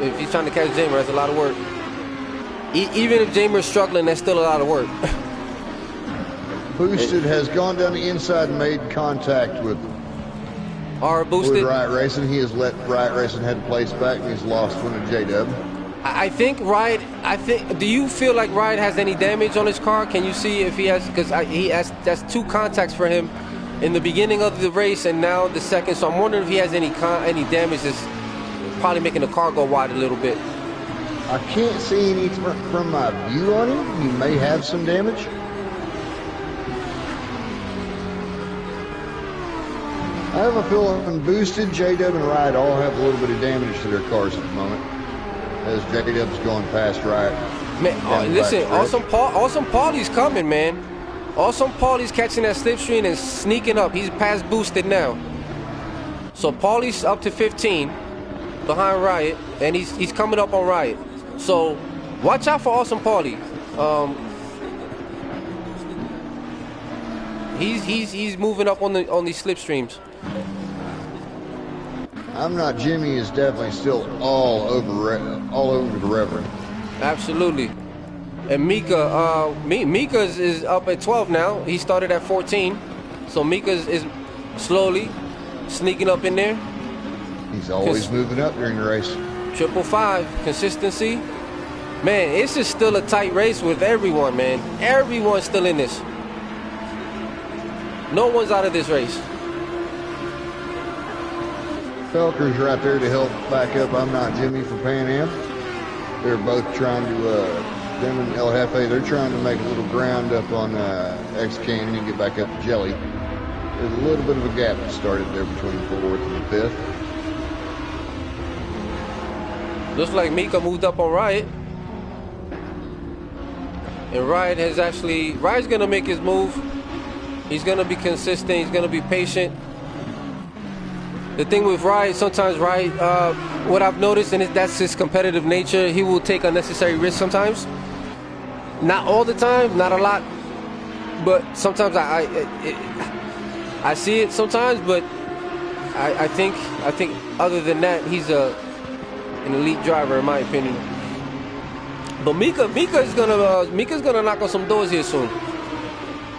if he's trying to catch Jamer, that's a lot of work. Even if Jamer's struggling, that's still a lot of work. Boosted has gone down the inside and made contact with Boosted. Riot Racing. He has let Riot Racing head place back, and he's lost one to J-Dub. I think Riot. Do you feel like Riot has any damage on his car? Can you see if he has? Because that's 2 contacts for him in the beginning of the race and now the second. So I'm wondering if he has any damage that's probably making the car go wide a little bit. I can't see any from my view on him. He may have some damage. I have a feeling Boosted, J-Dub, and Riot all have a little bit of damage to their cars at the moment, as J-Dub's going past Riot. Man, listen, Awesome Paulie's coming, man. Awesome Paulie's catching that slipstream and sneaking up. He's past Boosted now. So Paulie's up to 15 behind Riot, and he's coming up on Riot. So watch out for Awesome Paulie. He's moving up on these slipstreams. I'm Not Jimmy is definitely still all over the Reverend. Absolutely. And Mika is up at 12 now. He started at 14. So Mika is slowly sneaking up in there. He's always moving up during the race. 555, consistency. Man, it's just still a tight race with everyone, man. Everyone's still in this. No one's out of this race. Felker's right there to help back up I'm Not Jimmy for Pan Am. They're both trying to, them and El Jefe, they're trying to make a little ground up on X-Canyon and get back up to Jelly. There's a little bit of a gap that started there between 4th and 5th. Looks like Mika moved up on Riot. And Riot's going to make his move. He's going to be consistent. He's going to be patient. The thing with Riot, sometimes Riot, what I've noticed, and that's his competitive nature, he will take unnecessary risks sometimes. Not all the time, not a lot, but sometimes I see it sometimes. But I think other than that, he's an elite driver in my opinion. But Mika's gonna knock on some doors here soon.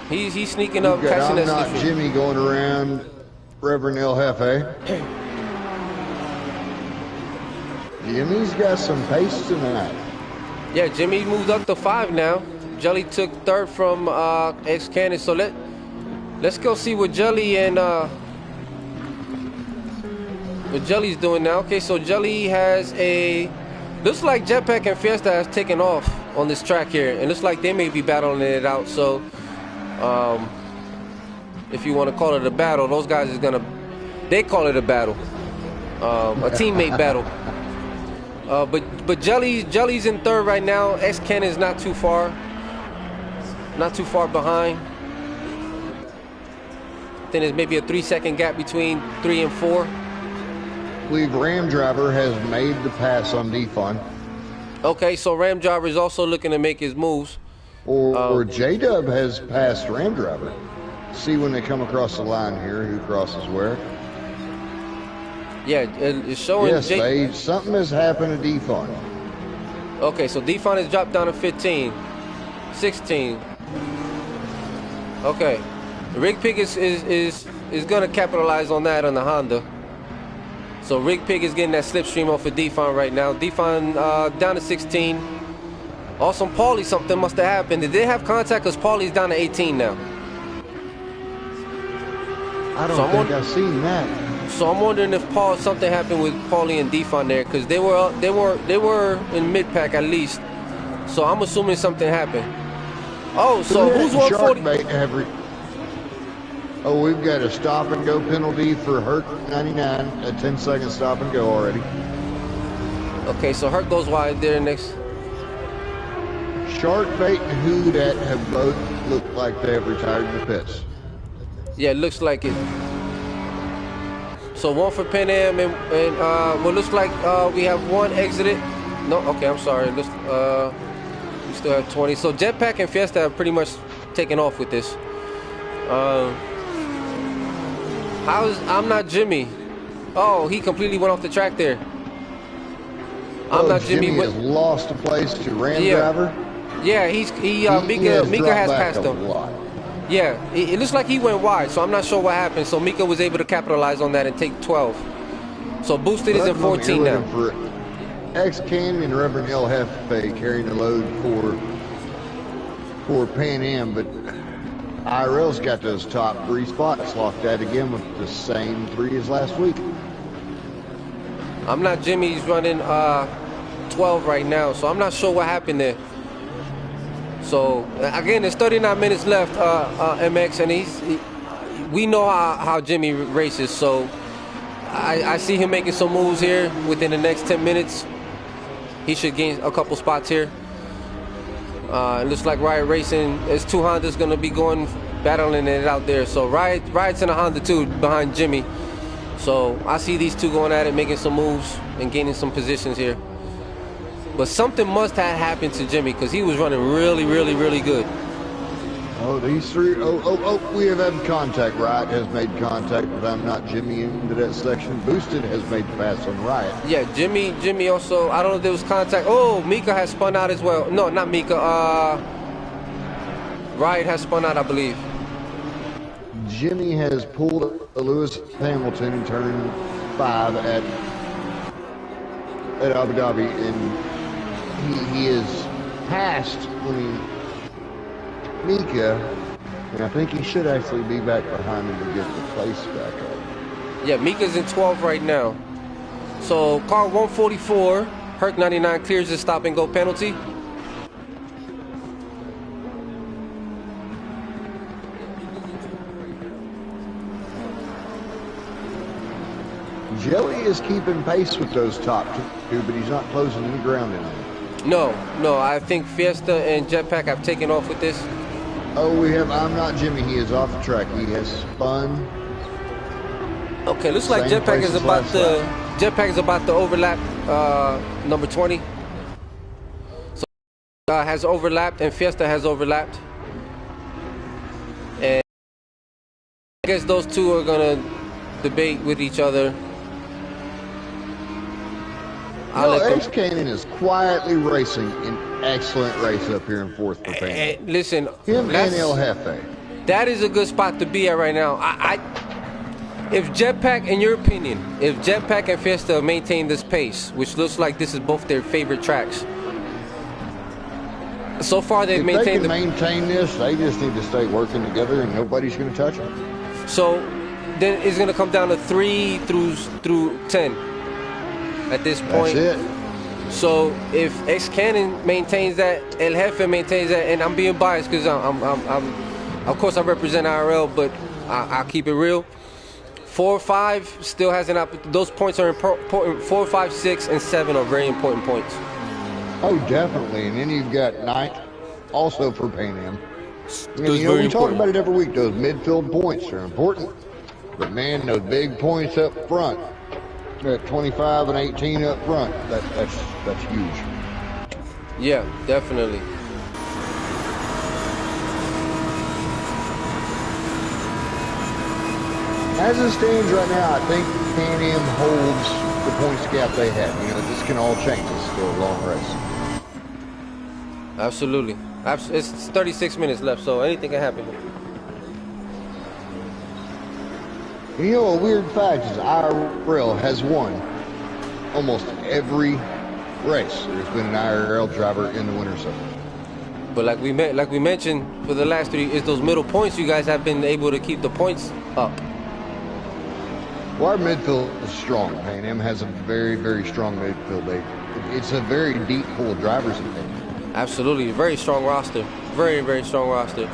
He's sneaking up, catching that. I'm not Jimmy going around Reverend El Jefe. Jimmy's got some pace tonight. Yeah, Jimmy moved up to 5 now. Jelly took 3rd from X-Cannon. So let's go see what Jelly and what Jelly's doing now. Okay, so Jelly has looks like Jetpack and Fiesta has taken off on this track here, and looks like they may be battling it out. So if you want to call it a battle, those guys they call it a battle, a teammate battle. But Jelly's in 3rd right now. X-Cannon is not too far behind. I think there's maybe a 3-second gap between 3 and 4. I believe Ram Driver has made the pass on Defon. Okay, so Ram Driver is also looking to make his moves. Or J-Dub has passed Ram Driver. See when they come across the line here, who crosses where. Yeah, it's showing. Yes, something has happened to Defon. Okay, so Defon has dropped down to 15, 16. Okay, Rig Pig is going to capitalize on that on the Honda. So Rig Pig is getting that slipstream off of Defon right now. Defon down to 16. Also, Paulie, something must have happened. Did they have contact? Because Paulie's down to 18 now. I don't think I've seen that. So I'm wondering if something happened with Paulie and Defon there, because they were in mid pack at least. So I'm assuming something happened. Oh, so who's 140? Oh, we've got a stop and go penalty for Hurt 99. A 10-second stop and go already. Okay, so Hurt goes wide there next. Sharkbait and Who Dat have both looked like they have retired in the pits. Yeah, it looks like it. So 1 for Panam and what looks like we have 1 exited. No, okay, I'm sorry. We still have 20. So Jetpack and Fiesta have pretty much taken off with this. I'm not Jimmy. Oh, he completely went off the track there. I'm not Jimmy. Jimmy has lost a place to Ram Driver. Yeah, Mika has passed him. Yeah, it looks like he went wide, so I'm not sure what happened. So Mika was able to capitalize on that and take 12. So Boosted is in 14 now. For X-Cannon and Reverend El Jefe carrying the load for Pan Am, but IRL's got those top 3 spots locked out again with the same 3 as last week. I'm not Jimmy. He's running 12 right now, so I'm not sure what happened there. So again, there's 39 minutes left, MX, and we know how Jimmy races. So I see him making some moves here within the next 10 minutes. He should gain a couple spots here. It looks like Riot Racing, there's 2 Hondas going to be battling it out there. So Riot's in a Honda too behind Jimmy. So I see these 2 going at it, making some moves and gaining some positions here. But something must have happened to Jimmy, because he was running really, really, really good. Oh, these 3. Oh, we have had contact. Riot has made contact, but I'm not Jimmy into that section. Boosted has made the pass on Riot. Yeah, Jimmy also, I don't know if there was contact. Oh, Mika has spun out as well. No, not Mika. Riot has spun out, I believe. Jimmy has pulled a Lewis Hamilton in turn 5 at Abu Dhabi, and he is past Mika, and I think he should actually be back behind him to get the place back up. Yeah, Mika's in 12 right now. So car 144, Herc 99 clears the stop and go penalty. Jelly is keeping pace with those top 2, but he's not closing any ground in them. No, I think Fiesta and Jetpack have taken off with this. Oh, I'm not Jimmy. He is off the track. He has spun. Okay, looks like Same Jetpack place is as about last the lap. Jetpack is about to overlap number 20. So has overlapped and Fiesta has overlapped, and I guess those two are gonna debate with each other. X Canyon is quietly racing an excellent race up here in fourth for Panam. Listen, Him and El Jefe. that is a good spot to be at right now. If Jetpack, in your opinion, if Jetpack and Fiesta maintain this pace, which looks like this is both their favorite tracks, so far they've maintained. If they can maintain this, they just need to stay working together, and nobody's going to touch them. So then it's going to come down to 3 through 10 at this point. That's it. So if X Cannon maintains that, El Jefe maintains that, and I'm being biased because I'm of course I represent IRL, but I'll keep it real. 4, 5 still has an opportunity. Those points are important. 4, 5, 6, and 7 are very important points. Oh, definitely. And then you've got 9th, also for Panam. We talk about it every week. Those midfield points are important. But man, those big points up front, at 25 and 18 up front, that's huge. Yeah, definitely. As it stands right now, I think Panam holds the points gap they have. This can all change. It's still a long race. Absolutely. It's 36 minutes left, so anything can happen. A weird fact is IRL has won almost every race. There's been an IRL driver in the winner's circle. But like we mentioned for the last 3, it's those middle points you guys have been able to keep the points up. Well, our midfield is strong. Panam has a very, very strong midfield. It's a very deep pool of drivers in Panam. Absolutely, very strong roster. Very, very strong roster.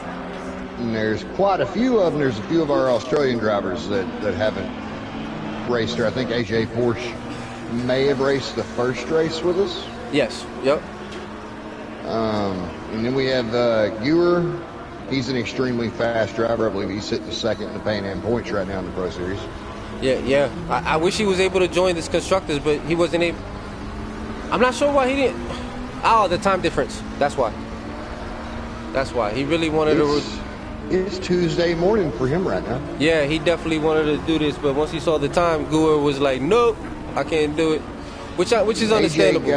And there's quite a few of them. There's a few of our Australian drivers that haven't raced here. I think AJ Porsche may have raced the first race with us. Yes, yep. And then we have Ewer. He's an extremely fast driver. I believe he's sitting second in the Panam points right now in the Pro Series. Yeah. I wish he was able to join this Constructors, but he wasn't able. I'm not sure why he didn't. Oh, the time difference. That's why. He really wanted to. It's Tuesday morning for him right now. Yeah, he definitely wanted to do this, but once he saw the time, Gouer was like, "Nope, I can't do it," which is understandable.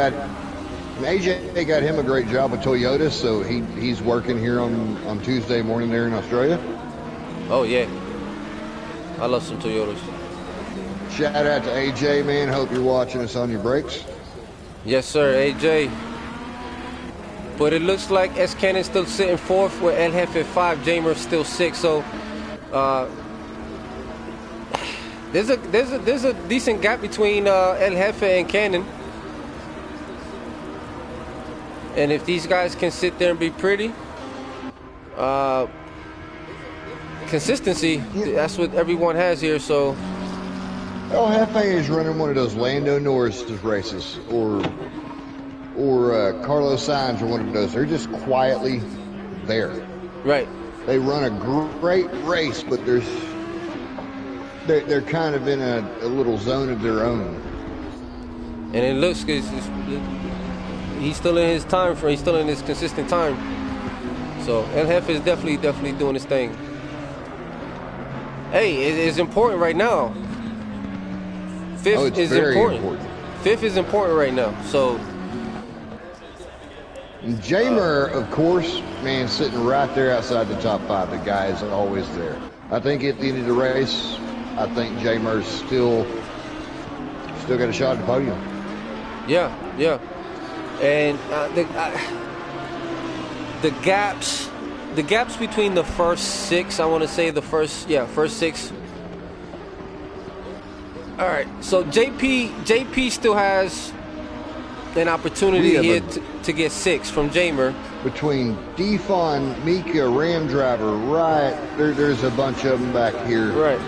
AJ got him a great job with Toyota, so he's working here on Tuesday morning there in Australia. Oh yeah, I love some Toyotas. Shout out to AJ, man. Hope you're watching us on your breaks. Yes, sir, AJ. But it looks like S Cannon still sitting 4th with El Jefe 5, Jamer still 6. So there's a decent gap between El Jefe and Cannon. And if these guys can sit there and be pretty, consistency, that's what everyone has here. So El Jefe is running one of those Lando Norris races, or Carlos Sainz, or one of those. They're just quietly there. Right. They run a great race, but they're kind of in a little zone of their own. And it looks good. He's still in his time frame. He's still in his consistent time. So El Jefe is definitely doing his thing. Hey, it's important right now. 5th is important. 5th is important right now. So Jamer, of course, man, sitting right there outside the top 5. The guy is always there. I think at the end of the race, I think Jamer's still got a shot at the podium. Yeah. And the gaps between the first 6, I want to say first 6. All right, so JP still has an opportunity here to get 6 from Jamer. Between Defon, Mika, Ram Driver, right, there's a bunch of them back here. Right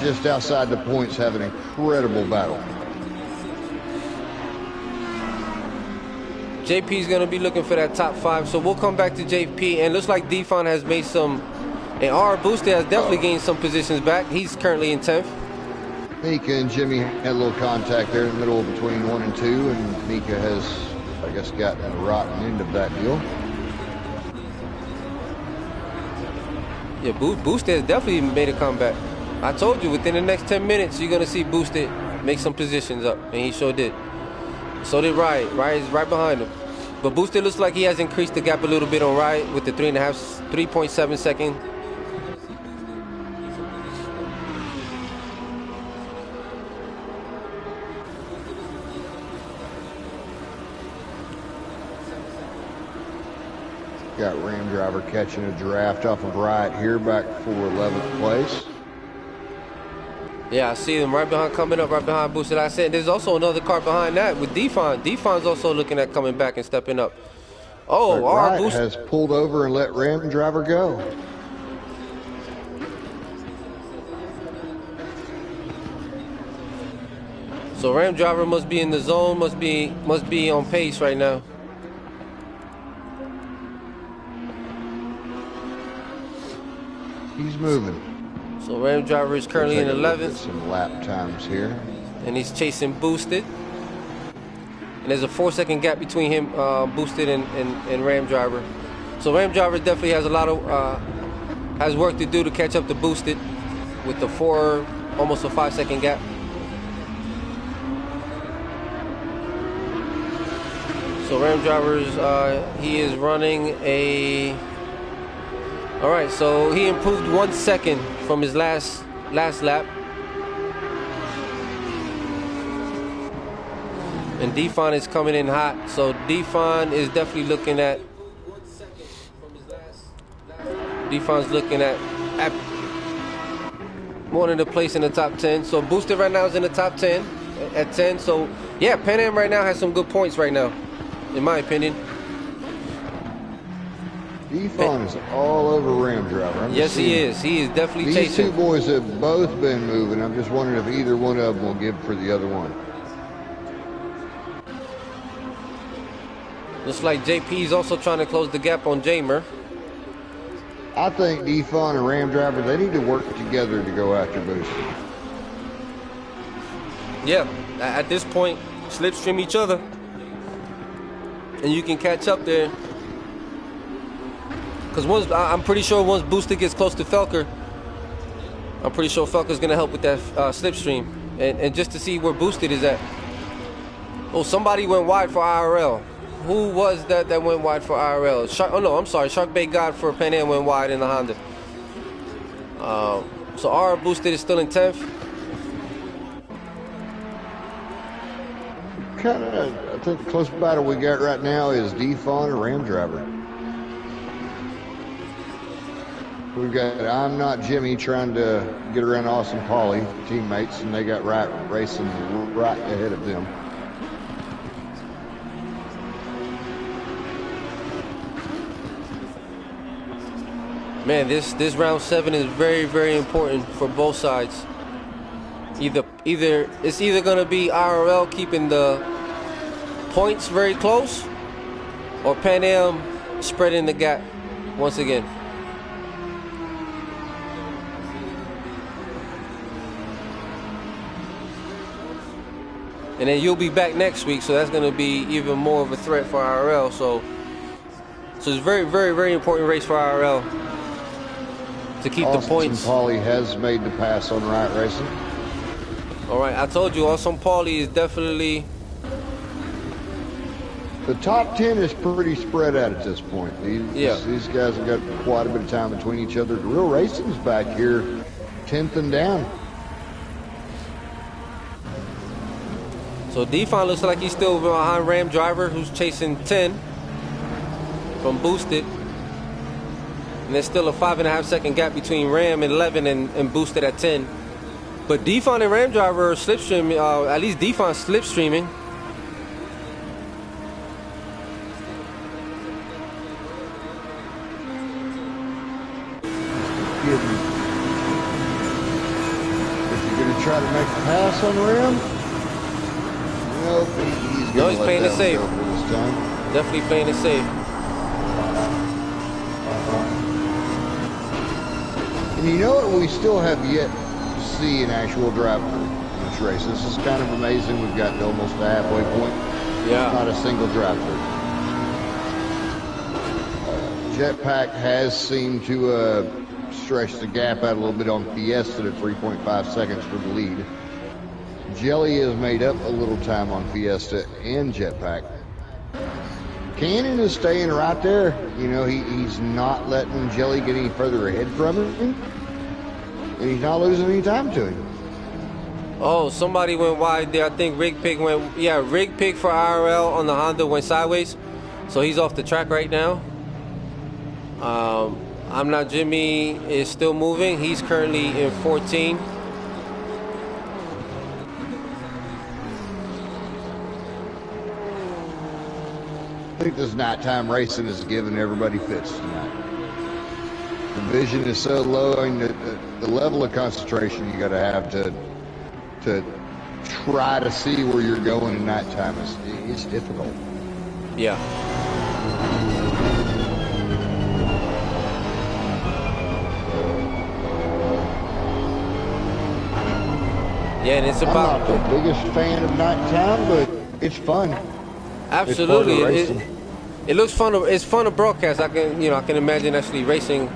just outside the points, have an incredible battle. JP's going to be looking for that top 5, so we'll come back to JP. And looks like Defon has made some, and R Booster has definitely gained some positions back. He's currently in 10th. Mika and Jimmy had a little contact there in the middle between 1 and 2, and Mika has, I guess, gotten the rotten end of that deal. Yeah, Boosted has definitely made a comeback. I told you, within the next 10 minutes, you're going to see Boosted make some positions up, and he sure did. So did Riot. Riot is right behind him. But Boosted looks like he has increased the gap a little bit on Riot with the 3.7 second. Got Ram Driver catching a draft off of Riot here, back for 11th place. Yeah, I see him right behind, coming up right behind Boosted. I said there's also another car behind that with Defon. Defon's also looking at coming back and stepping up. Oh, Riot Boosted has pulled over and let Ram Driver go. So Ram Driver must be in the zone, must be on pace right now. He's moving. So Ram Driver is currently in 11th. Some lap times here. And he's chasing Boosted. And there's a 4-second gap between him, Boosted and Ram Driver. So Ram Driver definitely has a lot of has work to do to catch up to Boosted with the almost a 5-second gap. So Ram Driver's he is running a. All right, so he improved 1 second from his last lap. And Defon is coming in hot, so Defon is definitely looking at. Defon's looking at wanting to place in the top 10. So Boosted right now is in the top 10 at 10. So yeah, Panam right now has some good points right now, in my opinion. Defon is all over Ram Driver. Yes, he is. He is definitely chasing. These two boys have both been moving. I'm just wondering if either one of them will give for the other one. Looks like JP is also trying to close the gap on Jamer. I think Defon and Ram Driver, they need to work together to go after Boosted. Yeah, at this point, slipstream each other. And you can catch up there. Because I'm pretty sure once Boosted gets close to Felker, I'm pretty sure Felker's going to help with that slipstream. And just to see where Boosted is at. Oh, somebody went wide for IRL. Who was that went wide for IRL? Shark Bay God for Panam went wide in the Honda. So our Boosted is still in 10th. I think the closest battle we got right now is Defon and Ram Driver. We've got I'm Not Jimmy trying to get around Awesome Paulie teammates, and they got Riot racing right ahead of them. Man, this round 7 is very, very important for both sides. It's either going to be IRL keeping the points very close, or Panam spreading the gap once again. And then you'll be back next week, so that's going to be even more of a threat for IRL. So it's a very, very, very important race for IRL to keep the points. Paulie has made the pass on Riot Racing. All right, I told you, Awesome Paulie is definitely. The top 10 is pretty spread out at this point. These guys have got quite a bit of time between each other. The real racing's back here, 10th and down. So Defon looks like he's still behind Ram Driver, who's chasing 10 from Boosted. And there's still a 5.5 second gap between Ram and 11 and Boosted at 10. But Defon and Ram Driver are slipstreaming, at least Defon's slipstreaming. If you're going to try to make a pass on Ram, he's playing it safe. Definitely playing it safe. And you know what? We still have yet to see an actual driver. each race. This is kind of amazing. We've gotten to almost the halfway point. Yeah. Not a single drive-through. Jetpack has seemed to stretch the gap out a little bit on Fiesta to 3.5 seconds for the lead. Jelly has made up a little time on Fiesta and Jetpack. Cannon is staying right there. You know, he's not letting Jelly get any further ahead from him. And he's not losing any time to him. Oh, somebody went wide there. I think Rig Pig went, yeah, Rig Pig for IRL on the Honda went sideways. So he's off the track right now. I'm Not Jimmy is still moving. He's currently in 14. I think this nighttime racing is giving everybody fits tonight. The vision is so low, I mean, the level of concentration you got to have to try to see where you're going at nighttime is difficult. Yeah. Yeah, and it's about. I'm not the biggest fan of nighttime, but it's fun. Absolutely, it looks fun. It's fun to broadcast. I can imagine actually racing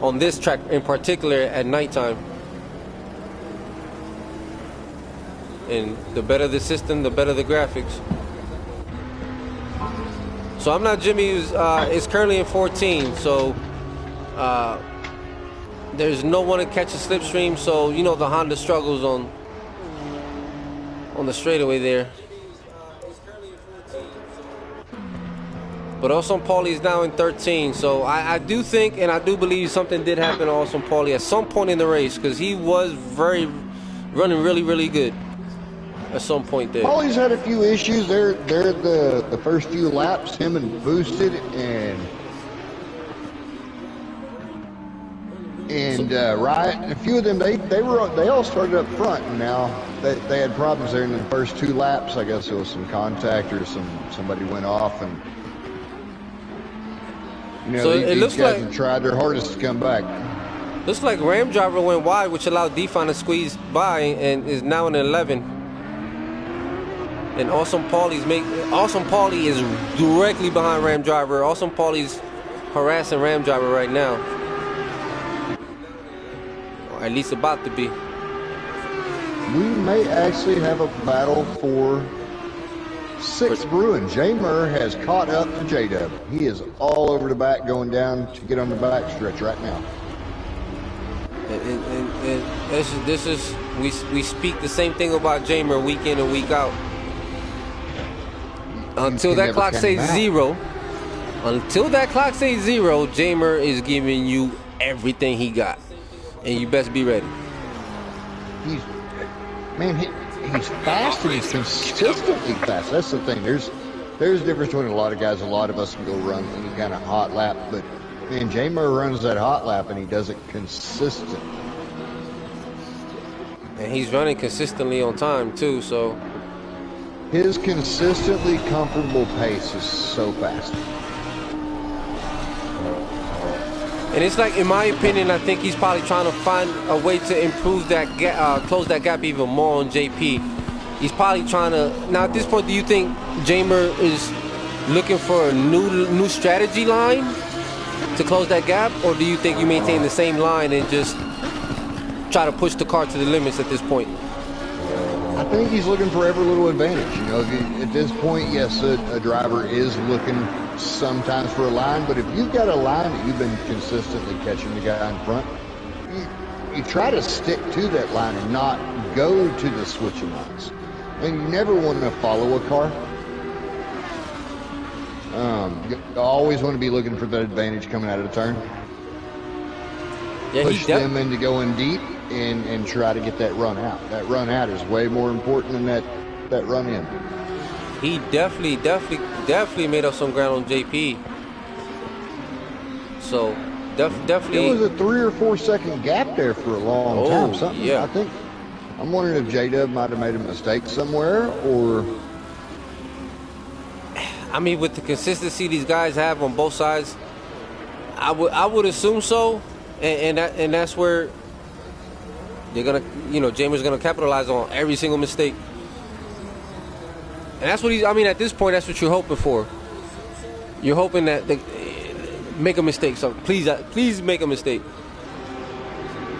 on this track in particular at nighttime. And the better the system, the better the graphics. So I'm Not Jimmy is currently in 14. So there's no one to catch a slipstream. So you know the Honda struggles on the straightaway there. But Awesome Paulie is now in 13, so I do think and I do believe something did happen to Awesome Paulie at some point in the race, because he was running really good at some point there. Paulie's had a few issues. They're the first few laps, him and Boosted and Riot. A few of them they all started up front, and now they had problems there in the first 2 laps. I guess there was some contact or somebody went off, and you know, so these looks guys like have tried their hardest to come back. Looks like Ram Driver went wide, which allowed Define to squeeze by and is now in 11. And Awesome Paulie is directly behind Ram Driver. Awesome Paulie's harassing Ram Driver right now. Or at least about to be. We may actually have a battle for 6th Bruin. J Murr has caught up to J-Dub. He is all over the back, going down to get on the back stretch right now. And this is we speak the same thing about J Murr week in and week out. Until that clock says 0. Until that clock says 0, J Murr is giving you everything he got, and you best be ready. He's fast, and he's consistently fast. That's the thing. There's a difference between a lot of guys. A lot of us can go run any kind of hot lap, but man, J Murr runs that hot lap, and he does it consistently. And he's running consistently on time too. So his consistently comfortable pace is so fast. And it's like, in my opinion, I think he's probably trying to find a way to improve that close that gap even more on JP. He's probably trying to. Now, at this point, do you think J Murr is looking for a new strategy line to close that gap, or do you think you maintain the same line and just try to push the car to the limits at this point? I think he's looking for every little advantage. You know, at this point, yes, a driver is looking sometimes for a line, but if you've got a line that you've been consistently catching the guy in front, you try to stick to that line and not go to the switching lines. And you never want to follow a car. You always want to be looking for that advantage coming out of the turn. Yeah, push them into going deep and try to get that run out. That run out is way more important than that run in. He definitely made up some ground on JP. So definitely. It was a 3 or 4 second gap there for a long time. Something. Yeah. I'm wondering if J-Dub might have made a mistake somewhere, or. I mean, with the consistency these guys have on both sides, I would assume so, and that's where They're gonna, Jamer's gonna capitalize on every single mistake, and that's what he's. I mean, at this point, that's what you're hoping for. You're hoping that they make a mistake. So please make a mistake.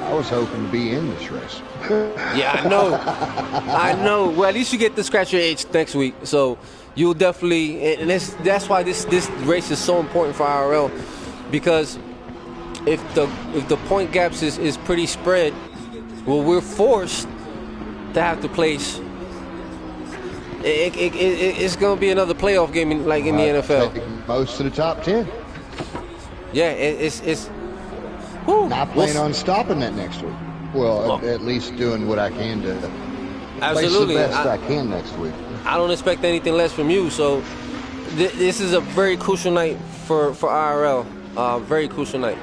I was hoping to be in this race. Yeah, I know. Well, at least you get to scratch your itch next week. So you'll definitely, and that's why this race is so important for IRL, because if the point gaps is pretty spread, well, we're forced to have to place. It's gonna be another playoff game in the NFL. Most of the top 10. Yeah, it's. Not planning on stopping that next week. Well, at least doing what I can to absolutely place the best I can next week. I don't expect anything less from you. So this is a very crucial night for IRL. Very crucial night.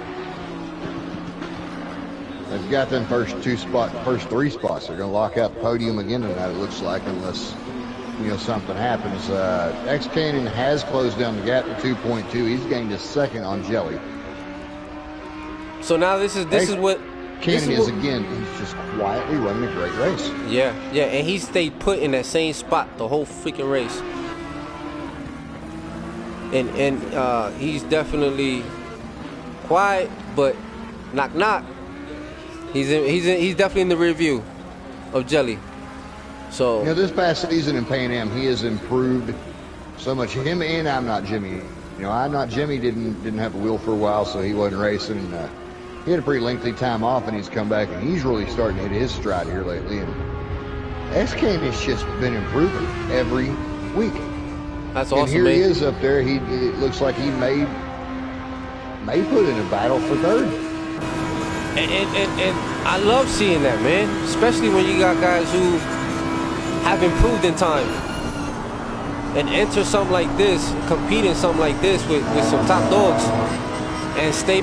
They've got them first three spots. They're going to lock out the podium again tonight, it looks like, unless something happens. X-Cannon has closed down the gap to 2.2. He's gained a second on Jelly. So now this is what Cannon is again. He's just quietly running a great race. Yeah, and he stayed put in that same spot the whole freaking race. And he's definitely quiet, but knock knock. He's definitely in the rear view of Jelly. So this past season in Panam, he has improved so much. Him and I'm Not Jimmy. I'm Not Jimmy didn't have a wheel for a while, so he wasn't racing. He had a pretty lengthy time off, and he's come back, and he's really starting to hit his stride here lately. And S-Can has just been improving every week. That's awesome, and here man. He is up there. It looks like he may put in a battle for third. And I love seeing that, man. Especially when you got guys who have improved in time and enter something like this, compete in something like this with some top dogs. And stay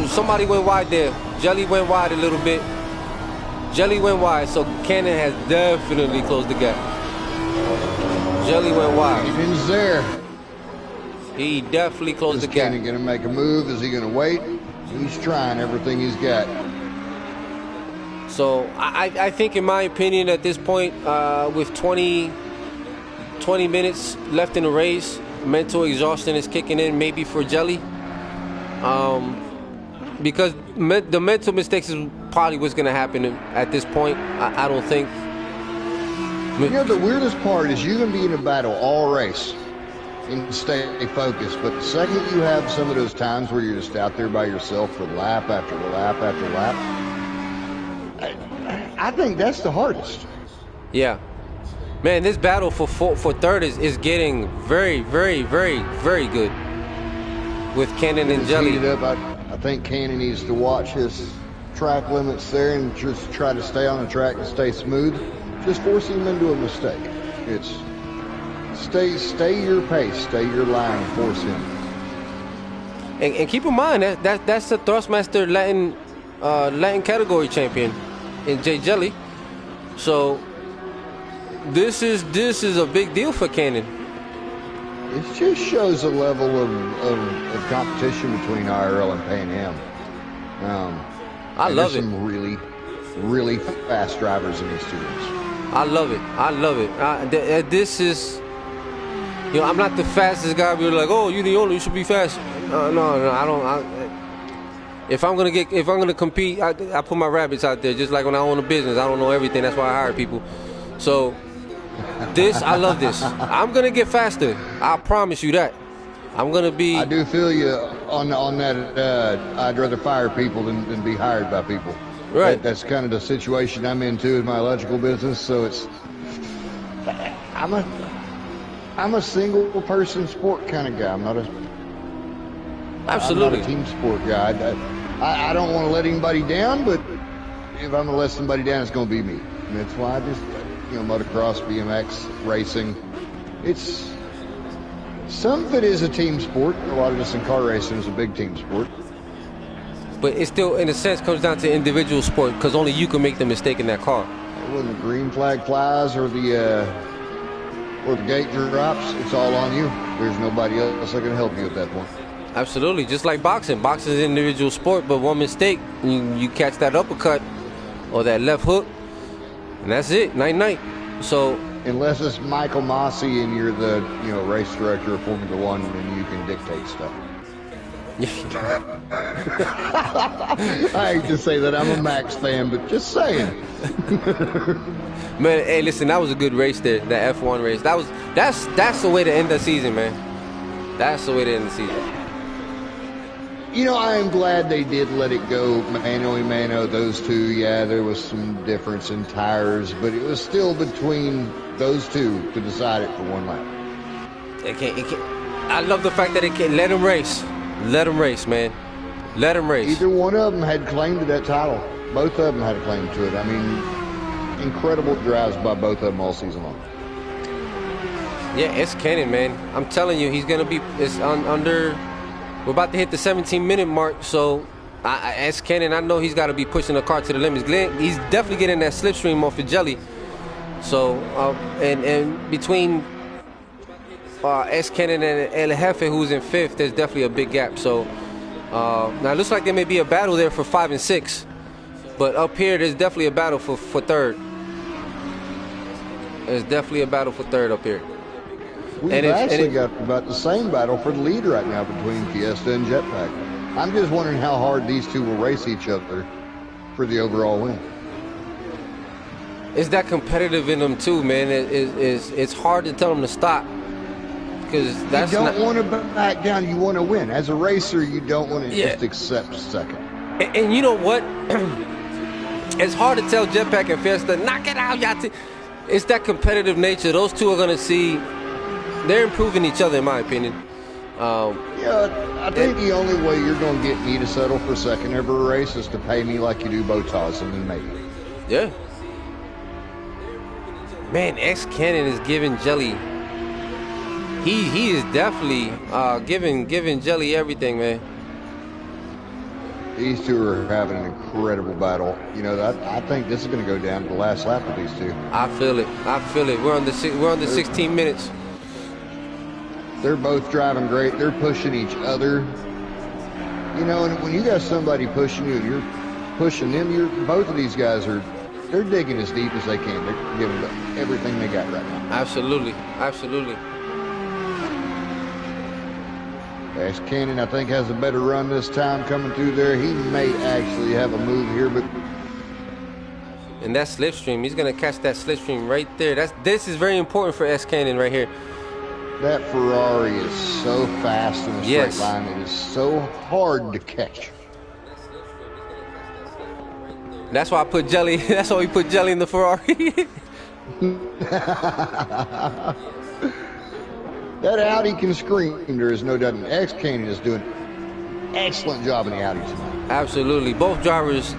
somebody went wide there. Jelly went wide a little bit. Jelly went wide, so Cannon has definitely closed the gap. Jelly went wide. He's there. He definitely closed the gap. Is Cannon going to make a move? Is he going to wait? He's trying everything he's got. So I think, in my opinion, at this point, with 20 minutes left in the race, mental exhaustion is kicking in, maybe for Jelly, because the mental mistakes is probably what's going to happen at this point. I don't think. The weirdest part is you're going to be in a battle all race and stay focused, but the second you have some of those times where you're just out there by yourself for lap after lap after lap, I think that's the hardest. Yeah. Man, this battle for third is getting very, very, very, very good with Cannon and Jelly. I think Cannon needs to watch his track limits there and just try to stay on the track and stay smooth. Just force him into a mistake. It's stay your pace, stay your line, and force him. And keep in mind that's the Thrustmaster Latin category champion in J Jelly. So this is a big deal for Cannon. It just shows a level of competition between IRL and Panam. I love it. There's some really, really fast drivers in these two rooms. I love it. This is, I'm not the fastest guy. You're like, oh, you're the only. You should be fast. No, I don't. If I'm gonna compete, I put my rabbits out there. Just like when I own a business, I don't know everything. That's why I hire people. So I love this. I'm gonna get faster. I promise you that. I'm gonna be. I do feel you on that. I'd rather fire people than be hired by people. Right. That's kind of the situation I'm into in my electrical business. So I'm a single person sport kind of guy. I'm not a team sport guy. I don't want to let anybody down, but if I'm going to let somebody down, it's going to be me. And that's why I just, motocross, BMX, racing. Some of it is a team sport. A lot of this in car racing is a big team sport. But it still, in a sense, comes down to individual sport because only you can make the mistake in that car. When the green flag flies or the gate drops, it's all on you. There's nobody else that can help you at that point. Absolutely, just like boxing. Boxing is an individual sport, but one mistake, you catch that uppercut, or that left hook, and that's it. Night. So unless it's Michael Massey and you're the race director of Formula One, and you can dictate stuff. I hate to say that I'm a Max fan, but just saying. Man, hey, listen, that was a good race there, that F1 race. That's the way to end the season, man. That's the way to end the season. I am glad they did let it go mano, those two. Yeah, there was some difference in tires, but it was still between those two to decide it for one lap. It can't. I love the fact that it can't. Let them race. Let them race, man. Let them race. Either one of them had claim to that title. Both of them had a claim to it. I mean, incredible drives by both of them all season long. Yeah, it's Cannon, man. I'm telling you, he's gonna be. It's under. We're about to hit the 17-minute mark, so as Cannon, I know he's got to be pushing the car to the limits. He's definitely getting that slipstream off of Jelly. So, and between S. Cannon and El Jefe, who's in 5th, there's definitely a big gap. So, now it looks like there may be a battle there for 5 and 6. But up here, there's definitely a battle for 3rd. There's definitely a battle for 3rd up here. We've actually got about the same battle for the lead right now between Fiesta and Jetpack. I'm just wondering how hard these two will race each other for the overall win. It's that competitive in them too, man. It's hard to tell them to stop, because that's you don't want to back down. You want to win. As a racer, you don't want to just accept second. And you know what? It's hard to tell Jetpack and Fiesta, knock it out, y'all. It's that competitive nature. Those two are gonna see. They're improving each other, in my opinion. I think the only way you're going to get me to settle for second every race is to pay me like you do Botas, and then maybe. Yeah. Man, X Cannon is giving Jelly. He is definitely giving Jelly everything, man. These two are having an incredible battle. I think this is going to go down to the last lap of these two. I feel it. We're on the 16 minutes. They're both driving great. They're pushing each other. And when you got somebody pushing you and you're pushing them, both of these guys they're digging as deep as they can. They're giving everything they got right now. Absolutely. Ash Cannon, I think, has a better run this time coming through there. He may actually have a move here, but. And that slipstream, he's going to catch that slipstream right there. This is very important for S Cannon right here. That Ferrari is so fast in a straight line. It is so hard to catch. That's why I put Jelly. That's why we put Jelly in the Ferrari. That Audi can scream. There is no doubt. X Cannon is doing an excellent job in the Audi tonight. Absolutely. Both drivers.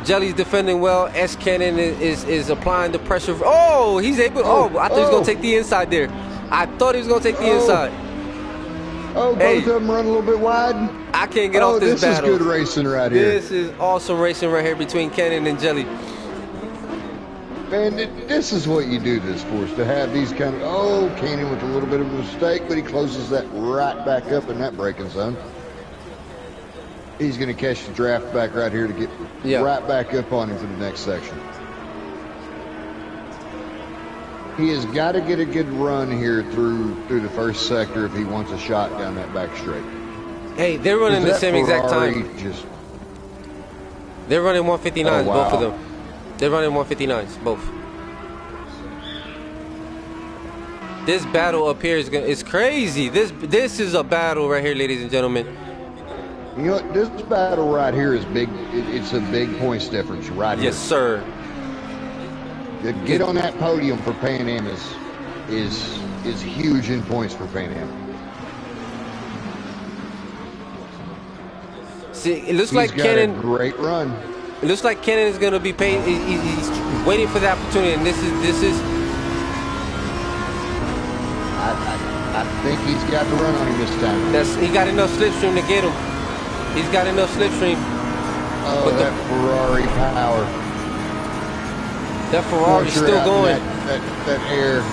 Jelly's defending well. S Cannon is applying the pressure. Oh, he's able. I thought he was going to take the inside there. I thought he was going to take the inside. Both of them run a little bit wide. I can't get off this battle. This is good racing right here. This is awesome racing right here between Cannon and Jelly. Man, this is what you do this for, is to have these kind of, Cannon with a little bit of a mistake, but he closes that right back up in that braking zone. He's going to catch the draft back right here to get right back up on him for the next section. He has got to get a good run here through the first sector if he wants a shot down that back straight. Hey, they're running the same exact time. They're running 159s, both of them. They're running 159s, both. This battle up here is crazy. This is a battle right here, ladies and gentlemen. You know what? This battle right here is big. It's a big points difference right here. Yes, sir. Get on that podium for Pan Am is huge in points for Pan Am. See, it looks like Cannon. A great run. It looks like Cannon is going to be paid. He's waiting for the opportunity, and this is. I think he's got the run on him this time. He got enough slipstream to get him. He's got enough slipstream. Oh, that Ferrari power. That Ferrari's still going. That air,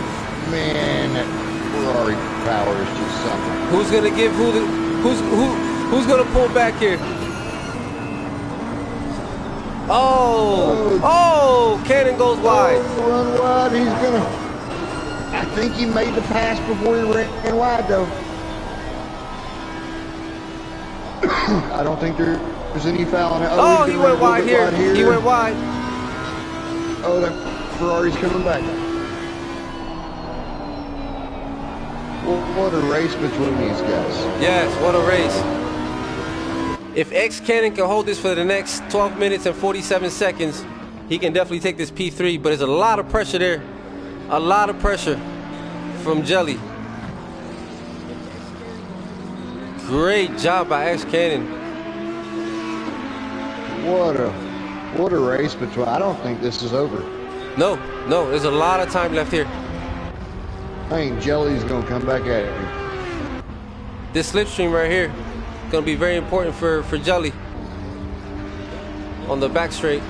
man, that Ferrari power is just something. Who's gonna give who's gonna pull back here? Oh, Cannon goes wide. Run wide. He's gonna. I think he made the pass before he ran wide, though. I don't think there's any foul on it. Oh, he went wide here. He went wide. Oh, that Ferrari's coming back. Well, what a race between these guys. Yes, what a race. If X Cannon can hold this for the next 12 minutes and 47 seconds, he can definitely take this P3, but there's a lot of pressure there. A lot of pressure from Jelly. Great job by X Cannon. What a race between. I don't think this is over. No, there's a lot of time left here. I think Jelly's gonna come back at it. This slipstream right here gonna be very important for Jelly on the back straight.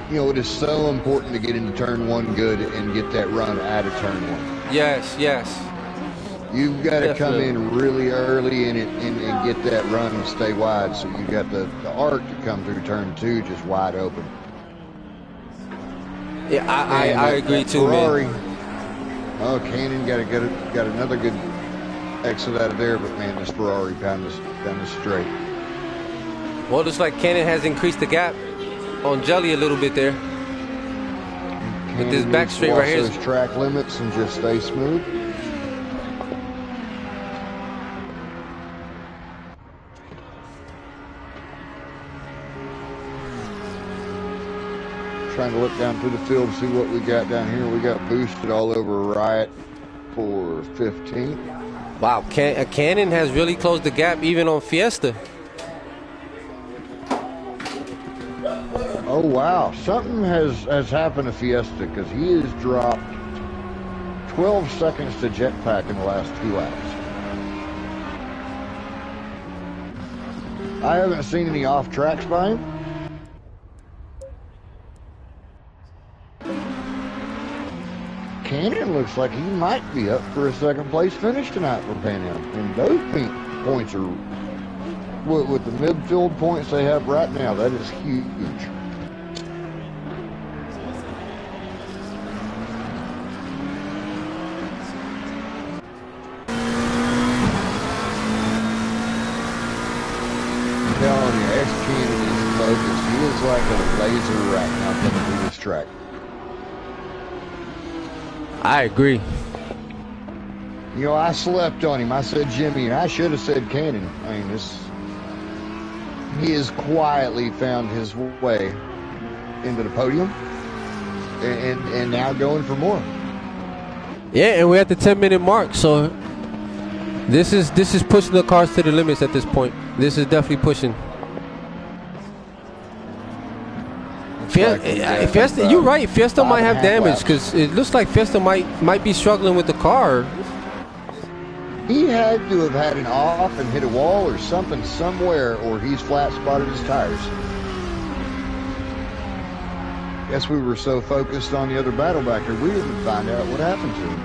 You know, it is so important to get into turn one good and get that run out of turn one. Yes. You've got to come in really early and get that run and stay wide, so you got the arc to come through turn two just wide open. Yeah, I agree too, Ferrari, man. Oh, Cannon got another good exit out of there, but man, this Ferrari down the straight. Well, it looks like Cannon has increased the gap on Jelly a little bit there. With this back straight right here. Those track limits and just stay smooth. Trying to look down through the field, see what we got down here. We got boosted all over Riot for 15. Wow, Cannon has really closed the gap even on Fiesta. Oh wow, something has happened to Fiesta because he has dropped 12 seconds to Jetpack in the last 2 laps. I haven't seen any off tracks by him. Cannon looks like he might be up for a second place finish tonight for Panam. And those pink points are, with the midfield points they have right now, that is huge. I'm telling you, X Cannon is focused. He is like a laser right now coming through this track. I agree. You know, I slept on him. I said Jimmy, and I should have said Cannon. I mean, he has quietly found his way into the podium, and now going for more. Yeah, and we're at the 10-minute mark, so this is pushing the cars to the limits at this point. This is definitely pushing. Fiesta, you're right. Fiesta might have damage because it looks like Fiesta might be struggling with the car. He had to have had an off and hit a wall or something somewhere, or he's flat spotted his tires. Guess we were so focused on the other battle back there, we didn't find out what happened to him.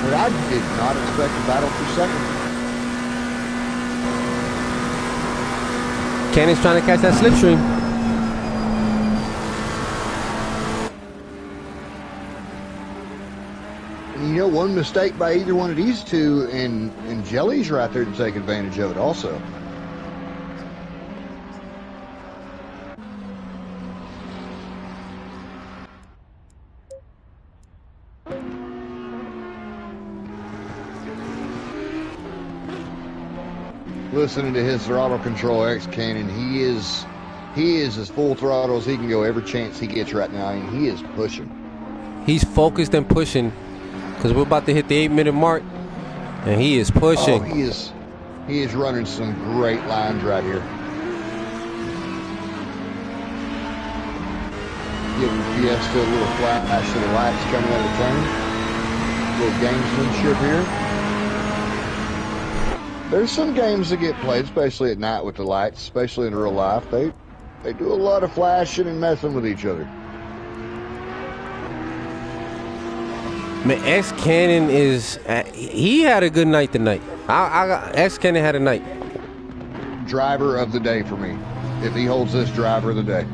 But I did not expect a battle for second. Cannon's trying to catch that slipstream. You know, one mistake by either one of these two, and Jelly's right there to take advantage of it also. Listening to his throttle control, X Cannon, he is as full throttle as he can go every chance he gets right now, and he is pushing. He's focused and pushing because we're about to hit the 8-minute mark, and he is pushing. Oh, he is running some great lines right here. Giving Fiesta a little flash of the lights coming out of the turn. A little gamesmanship here. There's some games that get played, especially at night with the lights, especially in real life. They do a lot of flashing and messing with each other. Man, X Cannon is he had a good night tonight. X Cannon had a night. Driver of the day for me. If he holds this, driver of the day.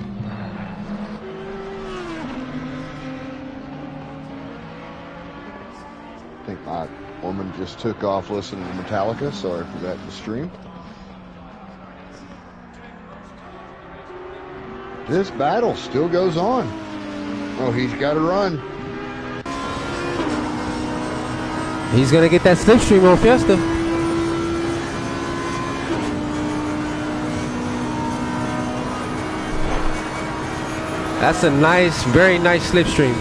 I think my woman just took off listening to Metallica. Sorry for that to stream. This battle still goes on. Oh, he's got to run. He's gonna get that slipstream on Fiesta. That's a nice, very nice slipstream.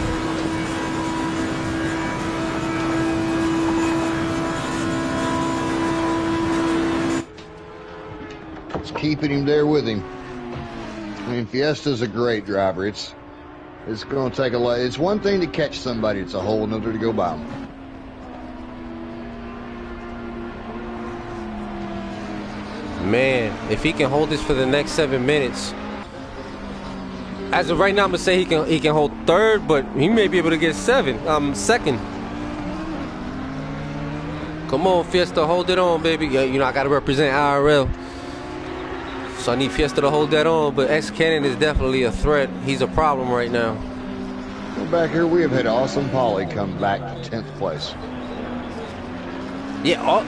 It's keeping him there with him. I mean, Fiesta's a great driver. It's going to take a lot. It's one thing to catch somebody. It's a whole another to go by them. Man, if he can hold this for the next 7 minutes. As of right now, I'm gonna say he can hold third, but he may be able to get second. Come on, Fiesta, hold it on, baby. You know I gotta represent IRL, so I need Fiesta to hold that on. But X Cannon is definitely a threat. He's a problem right now. Well, back here we have had Awesome Polly come back to 10th place. Yeah,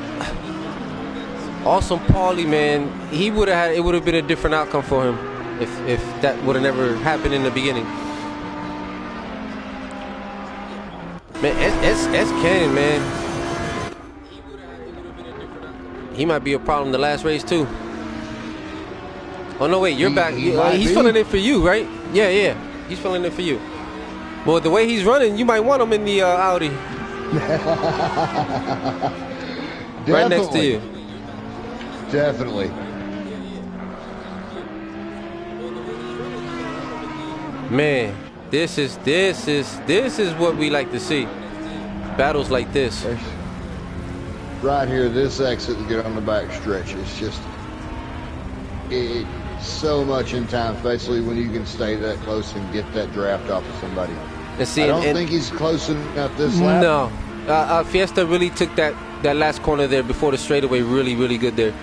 Awesome Paulie, man. He would have had. It would have been a different outcome for him if that would have never happened in the beginning. Man, S Cannon, man. He might be a problem the last race too. Oh no, wait, you're back. He's filling in for you, right? Yeah. He's filling in for you. Well, the way he's running, you might want him in the Audi. Right next to you. Definitely. Man, this is what we like to see. Battles like this. Right here, this exit to get on the back stretch is just so much in time, especially when you can stay that close and get that draft off of somebody. And see, I don't think he's close enough this lap. No, Fiesta really took that last corner there before the straightaway really, really good there.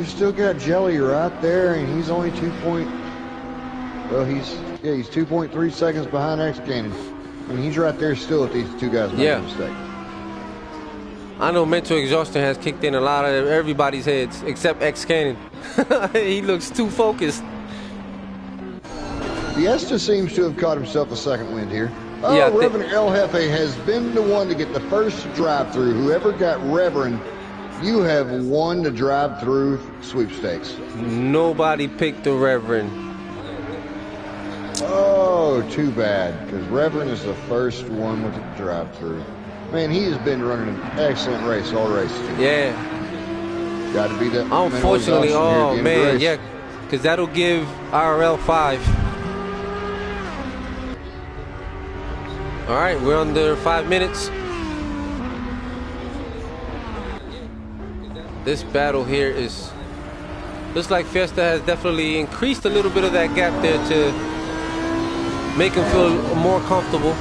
Still got Jelly right there, and he's only 2 point. Well, he's 2.3 seconds behind X Cannon, and he's right there still if these two guys make a mistake. I know mental exhaustion has kicked in a lot of everybody's heads except X Cannon. He looks too focused. Fiesta seems to have caught himself a second wind here. Oh, yeah, Reverend El Jefe has been the one to get the first drive-through. Whoever got Reverend, you have won the drive-through sweepstakes. Nobody picked the Reverend. Oh, too bad, because Reverend is the first one with the drive-through. Man, he has been running an excellent race all race. Yeah. Got to be that. Unfortunately, oh man, yeah, because that'll give IRL 5. All right, we're under 5 minutes. This battle here looks like Fiesta has definitely increased a little bit of that gap there to make him feel more comfortable.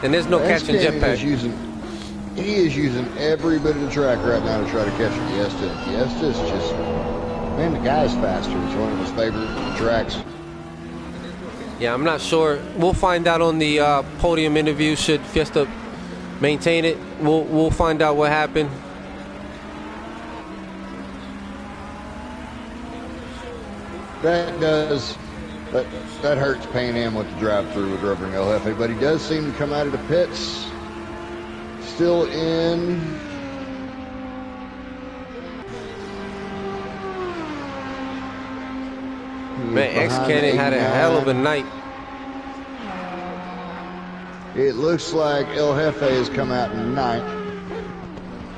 And there's no catching jetpack. He is using every bit of the track right now to try to catch Fiesta. Fiesta is just, man, the guy's faster. It's one of his favorite tracks. Yeah, I'm not sure. We'll find out on the podium interview. Should Fiesta maintain it, we'll find out what happened. That hurts Panam with the drive-through with Reverend El Jefe, but he does seem to come out of the pits still in. Man, X Cannon had a hell of a night. It looks like El Jefe has come out in 9th.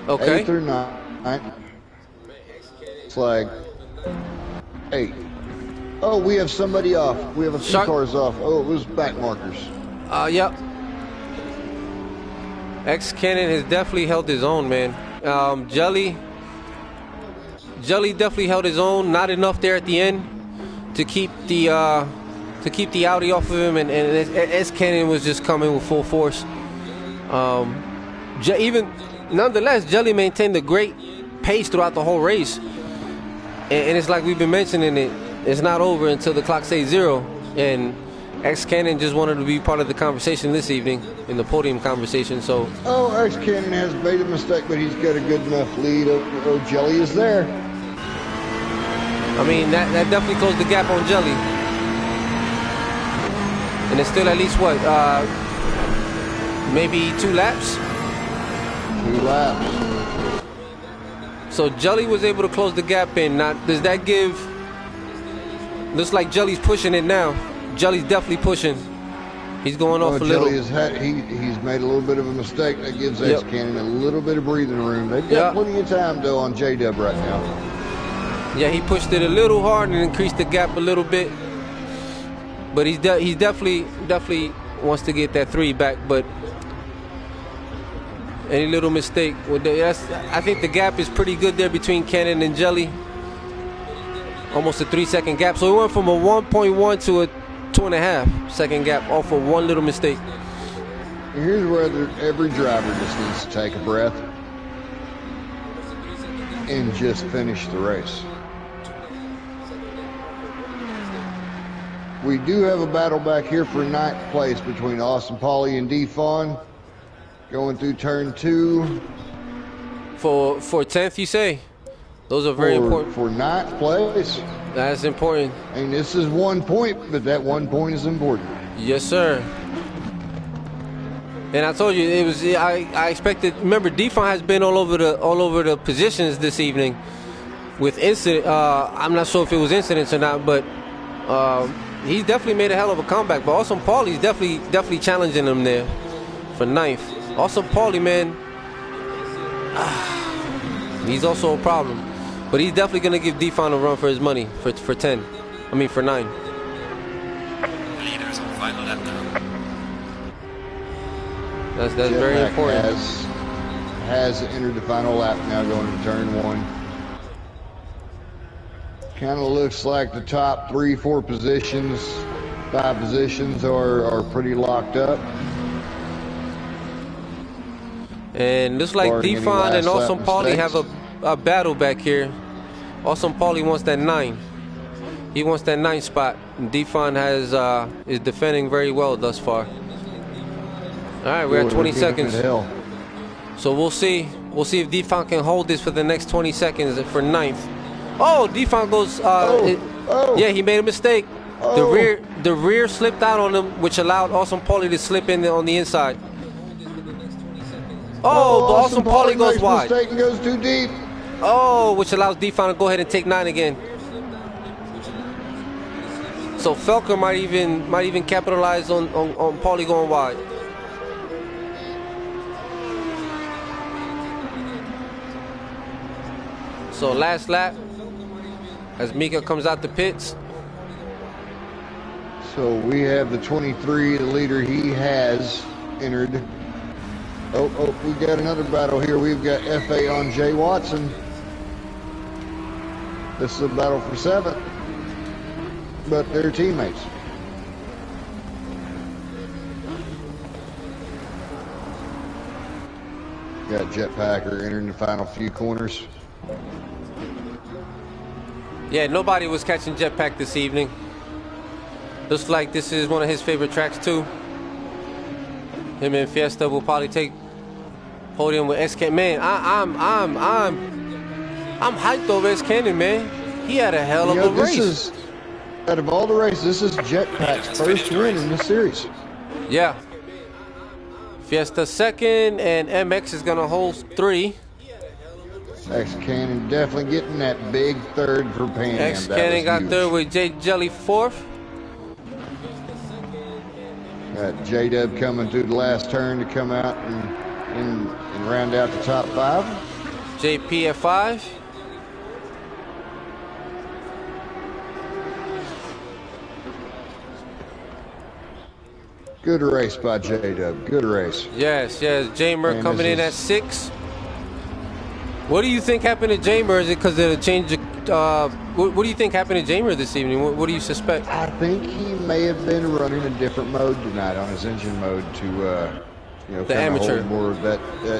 Okay. 8th or 9th. It's like 8. Oh, we have somebody off. We have a few cars off. Oh, it was back markers. Yep. X Cannon has definitely held his own, man. Jelly definitely held his own. Not enough there at the end to keep the Audi off of him, and S Cannon was just coming with full force. Even nonetheless, Jelly maintained a great pace throughout the whole race, and it's like we've been mentioning it. It's not over until the clock says 0, and X Cannon just wanted to be part of the conversation this evening in the podium conversation. So, X Cannon has made a mistake, but he's got a good enough lead. Jelly is there. I mean, that definitely closed the gap on Jelly. And it's still at least, what, maybe 2 laps? 2 laps. So Jelly was able to close the gap in. Now, does that give... Looks like Jelly's pushing it now. Jelly's definitely pushing. He's going off a little. Jelly he's made a little bit of a mistake. That gives X Cannon a little bit of breathing room. They've got plenty of time, though, on J-Dub right now. Yeah, he pushed it a little hard and increased the gap a little bit. But he's definitely wants to get that 3 back. But any little mistake, I think the gap is pretty good there between Cannon and Jelly. Almost a 3-second gap. So it went from a 1.1 to a 2.5-second gap off of one little mistake. Here's where every driver just needs to take a breath and just finish the race. We do have a battle back here for 9th place between Austin Pauly and D-Fon. Going through turn 2. For 10th, you say? Those are very important. For 9th place. That's important. And this is 1 point, but that 1 point is important. Yes, sir. And I told you it was. I expected. Remember, D-Fon has been all over the positions this evening with incident. I'm not sure if it was incidents or not, but he's definitely made a hell of a comeback. But also Paulie's definitely challenging him there for 9th. Also Paulie, man, he's also a problem. But he's definitely going to give D-Fon a run for his money for 10. I mean, for 9. Leaders on final lap now. That's very important. Has entered the final lap now, going to turn 1. Kind of looks like the top 3, 4 positions, 5 positions are pretty locked up. And looks like D-Fon and Awesome Paulie have a battle back here. Awesome Paulie wants that 9. He wants that 9th spot. D-Fon is defending very well thus far. All right, we're at 20 seconds. So we'll see. We'll see if D-Fon can hold this for the next 20 seconds for 9th. Oh, D-Fon goes. Yeah, he made a mistake. The rear slipped out on him, which allowed Awesome Paulie to slip in on the inside. Oh, but Awesome Paulie goes wide. Mistake and goes too deep. Oh, which allows D-Fon to go ahead and take 9 again. So Felker might even capitalize on Paulie going wide. So last lap, as Mika comes out the pits. So we have the 23, the leader. He has entered. Oh, we got another battle here. We've got FA on Jay Watson. This is a battle for 7th, but they're teammates. Got Jetpacker entering the final few corners. Yeah, nobody was catching Jetpack this evening. Looks like this is one of his favorite tracks too. Him and Fiesta will probably take podium with S Cannon. Man, I'm hyped over S Cannon, man. He had a hell of a race. Out of all the races, this is Jetpack's first win in the series. Yeah. Fiesta 2nd, and MX is gonna hold 3. X Cannon definitely getting that big 3rd for Panam. X Cannon got 3rd with J Jelly 4th. Got J-Dub coming through the last turn to come out and round out the top 5. JP at 5. Good race by J-Dub. Good race. Yes, Jamer coming in at 6. What do you think happened to Jamer? Is it because of the change of, what do you think happened to Jamer this evening? What do you suspect? I think he may have been running a different mode tonight on his engine mode to, you know, the kind of amateur. hold more of that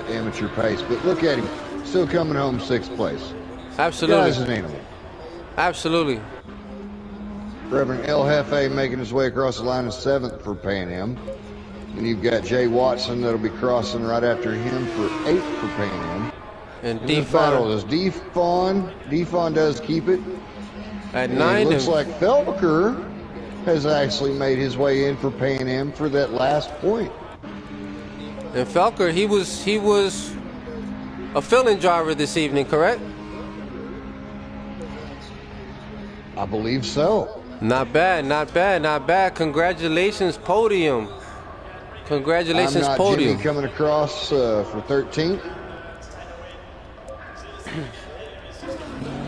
amateur pace. But look at him, still coming home 6th place. Absolutely. Guy's an animal. Absolutely. Reverend El Jefe making his way across the line in 7th for Pan Am. And you've got Jay Watson that'll be crossing right after him for 8th for Pan Am. And battle is Defon does keep it. At And 9. It looks like Felker has actually made his way in for Pan Am for that last point. And Felker, he was a fill-in driver this evening, correct? I believe so. Not bad, not bad, not bad. Congratulations, podium. Congratulations, I'm not podium. Jimmy coming across for 13th.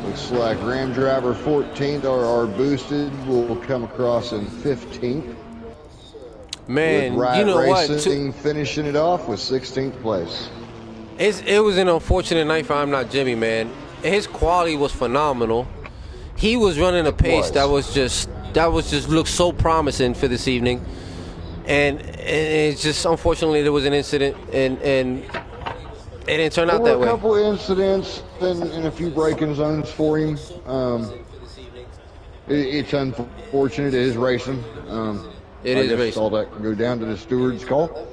Looks like Ram Driver 14th or our boosted will come across in 15th. Man, with Riot you know Racing what? Finishing it off with 16th place. It was an unfortunate night for I'm Not Jimmy, man. His quality was phenomenal. He was running a pace that was just looked so promising for this evening, and it's just unfortunately there was an incident and it didn't turn out that way. There were a couple of incidents and a few braking zones for him. It's unfortunate. It is racing. It is racing. All that can go down to the steward's call.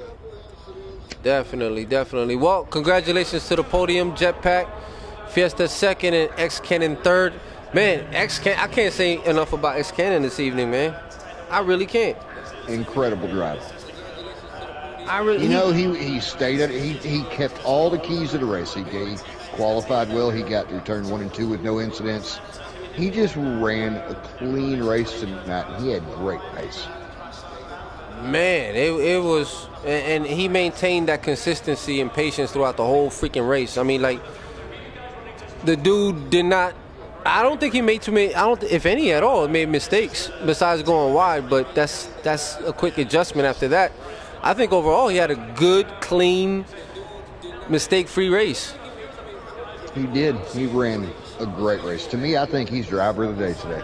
Definitely, definitely. Well, congratulations to the podium, Jetpack, Fiesta 2nd, and X Cannon 3rd. Man, I can't say enough about X Cannon this evening, man. I really can't. Incredible driver. He stayed at it. He kept all the keys of the race. He qualified well. He got through turn 1 and 2 with no incidents. He just ran a clean race tonight. He had great pace. Man, it was, and he maintained that consistency and patience throughout the whole freaking race. I mean, like, the dude did not. I don't think he made too many. If any at all, made mistakes besides going wide. But that's a quick adjustment after that. I think overall he had a good, clean, mistake-free race. He did. He ran a great race. To me, I think he's driver of the day today.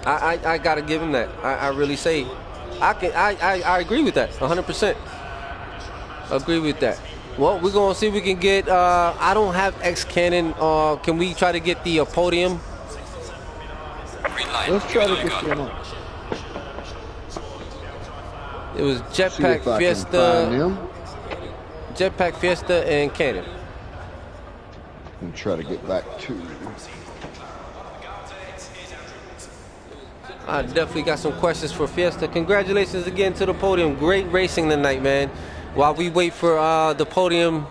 I gotta give him that. I really say, I agree with that 100%. Agree with that. Well, we're gonna see if we can get. I don't have X Cannon. Can we try to get the podium? Let's try to get him on. It was Jetpack Fiesta, and Cannon. And try to get back to. I definitely got some questions for Fiesta. Congratulations again to the podium. Great racing tonight, man. While we wait for the podium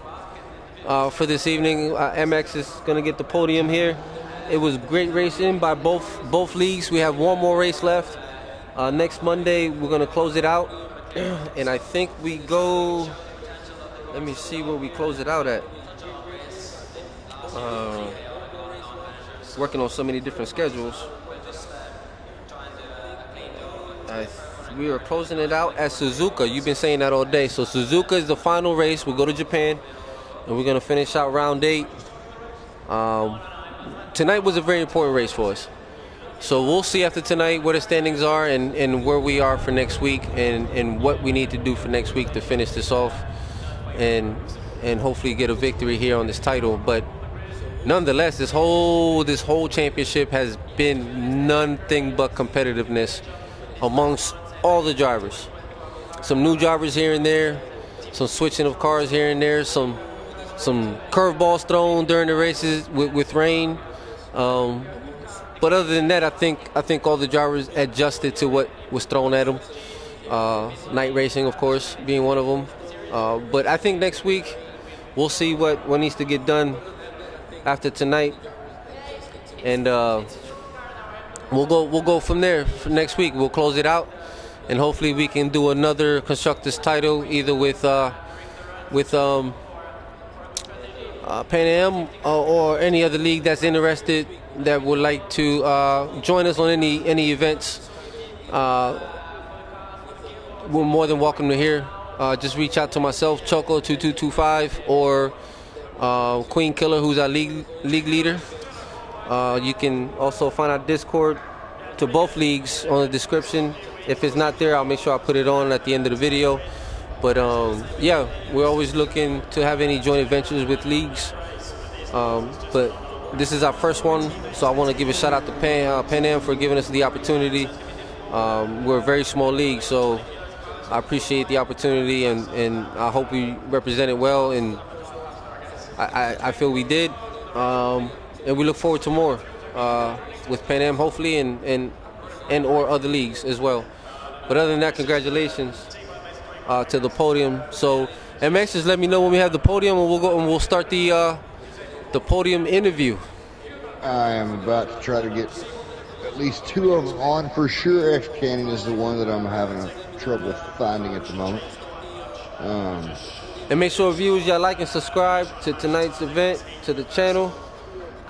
for this evening, MX is going to get the podium here. It was great racing by both leagues. We have one more race left. Next Monday, we're going to close it out. And I think we go, let me see where we close it out at. Working on so many different schedules. We are closing it out at Suzuka. You've been saying that all day. So Suzuka is the final race. We'll go to Japan, and we're going to finish out round 8. Tonight was a very important race for us. So we'll see after tonight where the standings are and where we are for next week and what we need to do for next week to finish this off and hopefully get a victory here on this title. But nonetheless, this whole championship has been nothing but competitiveness amongst all the drivers. Some new drivers here and there, some switching of cars here and there, some curveballs thrown during the races with rain. But other than that, I think all the drivers adjusted to what was thrown at them. Night racing, of course, being one of them. But I think next week we'll see what needs to get done after tonight, and we'll go from there. For next week, we'll close it out, and hopefully we can do another Constructors title either with Pan Am or any other league that's interested that would like to join us on any events. we're more than welcome to hear. Just reach out to myself, Choco2225, or Queen Killer, who's our league leader. You can also find our Discord to both leagues on the description. If it's not there, I'll make sure I put it on at the end of the video. But yeah, we're always looking to have any joint adventures with leagues. But this is our first one, so I want to give a shout out to Panam for giving us the opportunity. We're a very small league, so I appreciate the opportunity, and I hope we represented well, and I feel we did. And we look forward to more with Panam, hopefully, and or other leagues as well. But other than that, congratulations to the podium. So MX, just let me know when we have the podium, and we'll start the podium interview. I am about to try to get at least 2 of them on for sure. X Canyon is the one that I'm having trouble finding at the moment. And make sure viewers, y'all like and subscribe to tonight's event, to the channel.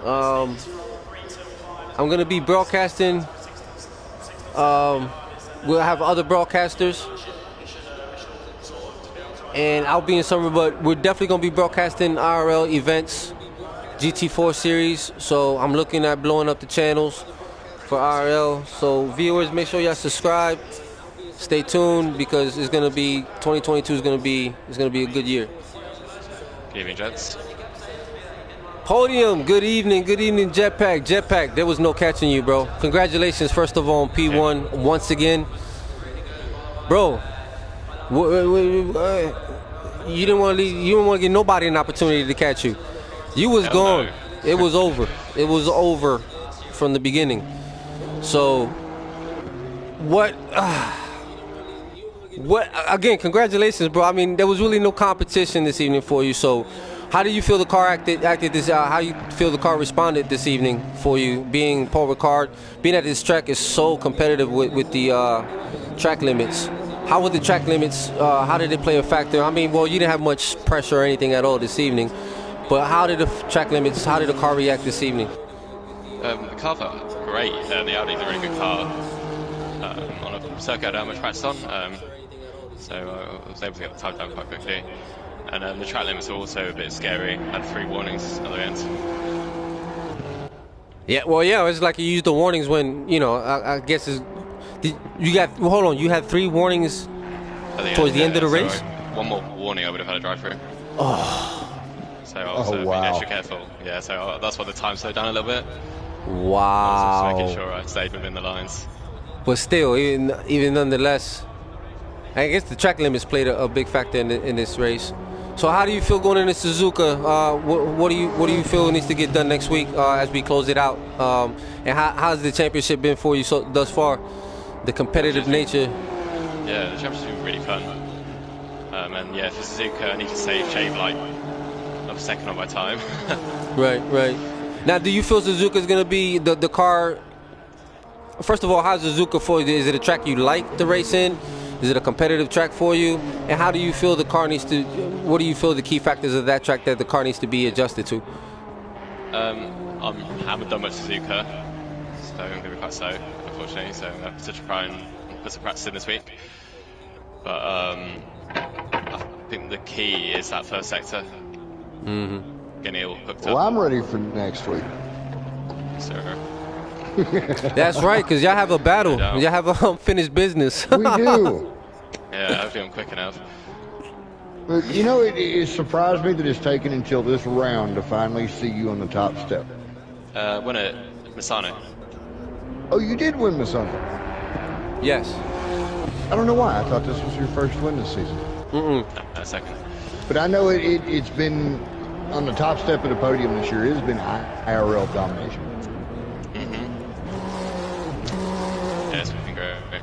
I'm gonna be broadcasting. We'll have other broadcasters, and I'll be in summer, but we're definitely gonna be broadcasting IRL events, GT4 series. So I'm looking at blowing up the channels for IRL. So viewers, make sure y'all subscribe. Stay tuned, because it's gonna be 2022 is gonna be a good year. Good evening, gents. Podium, good evening, Jetpack. There was no catching you, bro. Congratulations, first of all, on P1 once again, bro. You didn't want to leave. You didn't want to give nobody an opportunity to catch you. You was gone. No. It was over. It was over from the beginning. So, what? What? Again, congratulations, bro. I mean, there was really no competition this evening for you. So, how do you feel the car acted this? How you feel the car responded this evening for you? Being Paul Ricard, being at this track is so competitive with the track limits. How were the track limits? How did it play a factor? I mean, well, you didn't have much pressure or anything at all this evening, but how did the track limits? How did the car react this evening? The car felt great. The Audi's a really good car. On a circuit I don't have much practice on, so I was able to get the time down quite quickly. And the track limits were also a bit scary. I had 3 warnings at the end. Yeah, well, yeah, it's like you used the warnings when, you know, I guess hold on, you had 3 warnings towards the end of the race? So one more warning, I would have had a drive through. Oh. So I was being extra careful. Yeah, so that's why the time slowed down a little bit. Wow. I was just making sure I stayed within the lines. But still, even nonetheless, I guess the track limits played a big factor in this race. So how do you feel going into Suzuka? What do you feel needs to get done next week as we close it out? And how's the championship been for you thus far? The competitive nature. Yeah, the championship's been really fun. And yeah, for Suzuka, I need to shave like a second on my time. Right. Now, do you feel Suzuka's going to be the car? First of all, how's Suzuka for you? Is it a track you like to race in? Is it a competitive track for you? And how do you feel the car needs to? What do you feel the key factors of that track that the car needs to be adjusted to? I haven't done much Suzuka, so I'm going to be quite slow, unfortunately. So I have to try and put some practice in this week. But I think the key is that first sector. Getting it all hooked up. Well, I'm ready for next week. So. That's right, because y'all have a battle. Y'all have a unfinished business. We do. Yeah, hopefully I'm quick enough. But you know, it surprised me that it's taken until this round to finally see you on the top step. Won at Misano. Oh, you did win Misano? Yes. I don't know why. I thought this was your first win this season. No, second. But I know it's been on the top step of the podium this year. It has been IRL domination. Yeah, it's been great.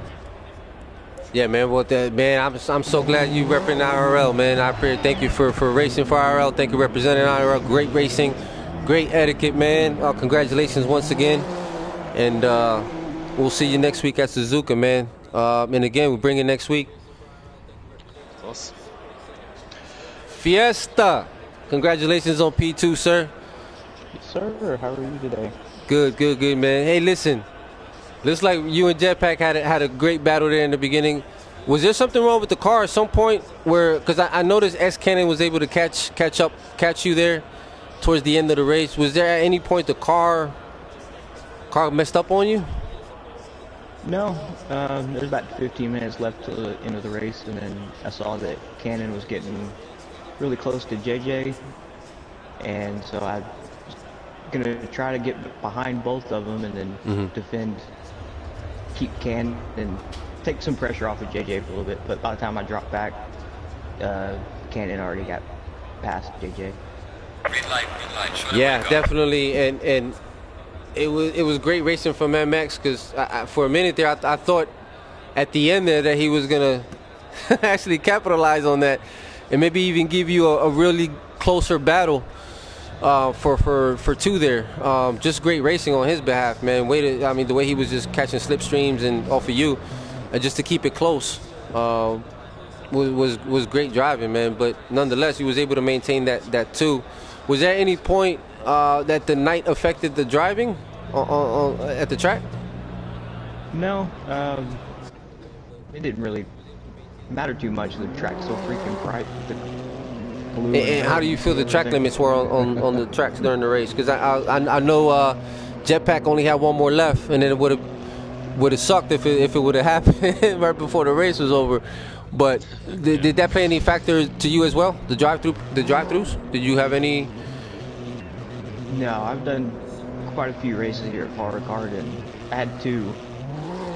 Yeah, man. Well, I'm so glad you repping IRL, man. I thank you for racing for IRL. Thank you for representing IRL. Great racing, great etiquette, man. Congratulations once again, and we'll see you next week at Suzuka, man. And again, we'll bring it next week. Of course. Fiesta. Congratulations on P2, sir. Sir, how are you today? Good, man. Hey, listen. Looks like you and Jetpack had a great battle there in the beginning. Was there something wrong with the car at some point where, because I noticed S Cannon was able to catch you there towards the end of the race. Was there at any point the car messed up on you? No, there's about 15 minutes left to the end of the race, and then I saw that Cannon was getting really close to JJ, and so I was gonna try to get behind both of them and then keep Cannon and take some pressure off of JJ for a little bit. But by the time I dropped back, Cannon already got past JJ. Green light. Yeah, definitely, and it was great racing from MX, because for a minute there I thought at the end there that he was gonna actually capitalize on that and maybe even give you a really closer battle for two there. Just great racing on his behalf, man. The way he was just catching slipstreams and off of you, and just to keep it close was great driving, man. But nonetheless, he was able to maintain that too. Was there any point that the night affected the driving at the track? No, it didn't really matter too much. The track's so freaking bright. And how do you feel the track limits were on the tracks during the race? Because I know Jetpack only had one more left, and then it would have sucked if it would have happened right before the race was over. But did that play any factor to you as well? The drive-throughs? Did you have any? No, I've done quite a few races here at Paul Ricard, and I had two.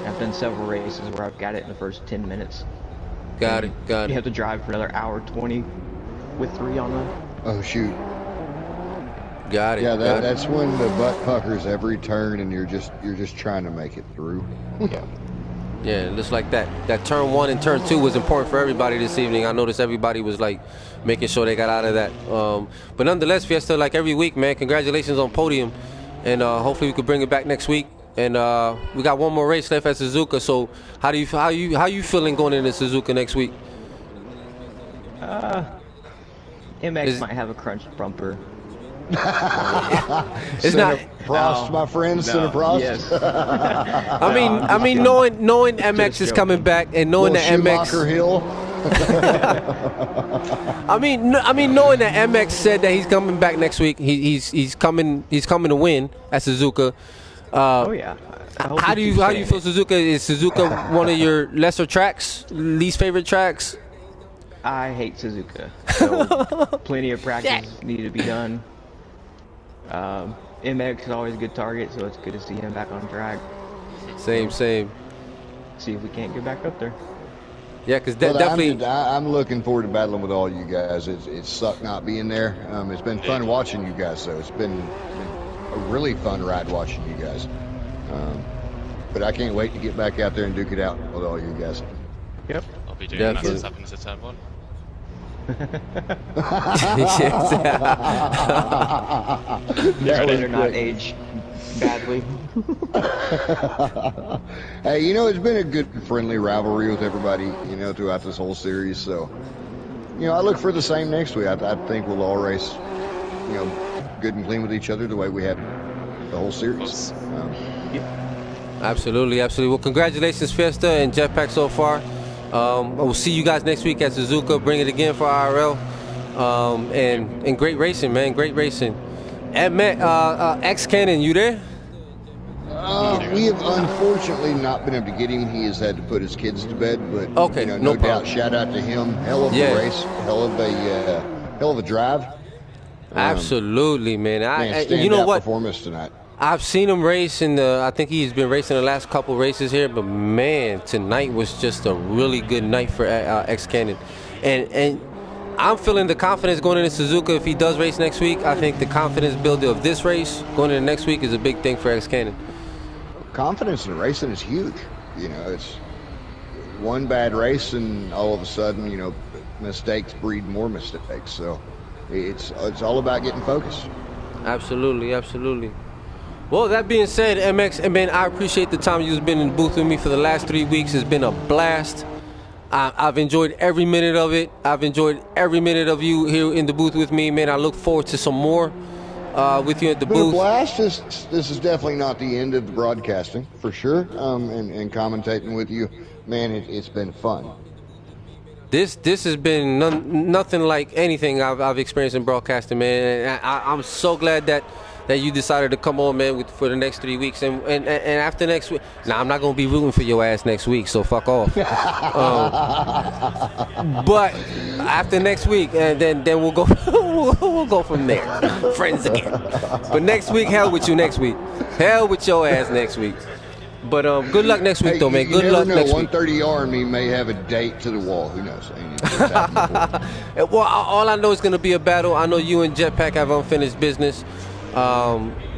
I've done several races where I've got it in the first 10 minutes. Got it. You have to drive for another hour 20 with 3 on them. Oh shoot. Got it. Yeah, that's when the butt puckers every turn, and you're just trying to make it through. Yeah, just like that turn 1 and turn 2 was important for everybody this evening. I noticed everybody was like making sure they got out of that. But nonetheless, Fiesta, like every week, man, congratulations on podium, and hopefully we could bring it back next week. And we got one more race left at Suzuka. So how you feeling going into Suzuka next week? MX might have a crunch bumper. It's not Prost, my friend. Senator Prost. Yes. I mean, knowing MX is coming back, and knowing that Schumacher MX Hill. I mean, knowing that MX said that he's coming back next week, he's coming to win at Suzuka. Oh yeah. How do you feel Suzuka? Is Suzuka one of your lesser tracks, least favorite tracks? I hate Suzuka. So plenty of practice needed to be done. MX is always a good target, so it's good to see him back on track. Same. See if we can't get back up there. Yeah, because definitely. I'm looking forward to battling with all you guys. It sucked not being there. It's been fun watching you guys, so it's been a really fun ride watching you guys. But I can't wait to get back out there and duke it out with all you guys. Yep. I'll be doing that since happens to turn 1. This better not age badly. Hey, it's been a good friendly rivalry with everybody, throughout this whole series. So, I look for the same next week. I think we'll all race, good and clean with each other the way we have the whole series. Absolutely. Well, congratulations, Fiesta and Jetpack so far. We'll see you guys next week at Suzuka. Bring it again for IRL. And great racing, man. Great racing. X Cannon, you there? We have unfortunately not been able to get him. He has had to put his kids to bed, but okay, no doubt. Shout out to him. Hell of a race. Hell of a drive. Absolutely, man. Standout performance tonight. I've seen him race I think he's been racing the last couple races here, but man, tonight was just a really good night for X Cannon. And I'm feeling the confidence going into Suzuka. If he does race next week, I think the confidence builder of this race going into next week is a big thing for X Cannon. Confidence in racing is huge. It's one bad race and all of a sudden, mistakes breed more mistakes. So it's all about getting focused. Absolutely. Well, that being said, MX, man, I appreciate the time you've been in the booth with me for the last 3 weeks. It's been a blast. I've enjoyed every minute of it. I've enjoyed every minute of you here in the booth with me, man. I look forward to some more with you at the booth. A blast. This is definitely not the end of the broadcasting, for sure, and commentating with you man, it's been fun. This has been nothing like anything I've experienced in broadcasting, man. And I'm so glad that you decided to come on, man, for the next 3 weeks. And after next week, now I'm not gonna be rooting for your ass next week, so fuck off. But after next week, and then we'll go we'll go from there, friends again. But next week, hell with you next week. Hell with your ass next week. But good luck next week, though, man. Good luck next week. 130R and me may have a date to the wall. Who knows? Well, all I know is going to be a battle. I know you and Jetpack have unfinished business.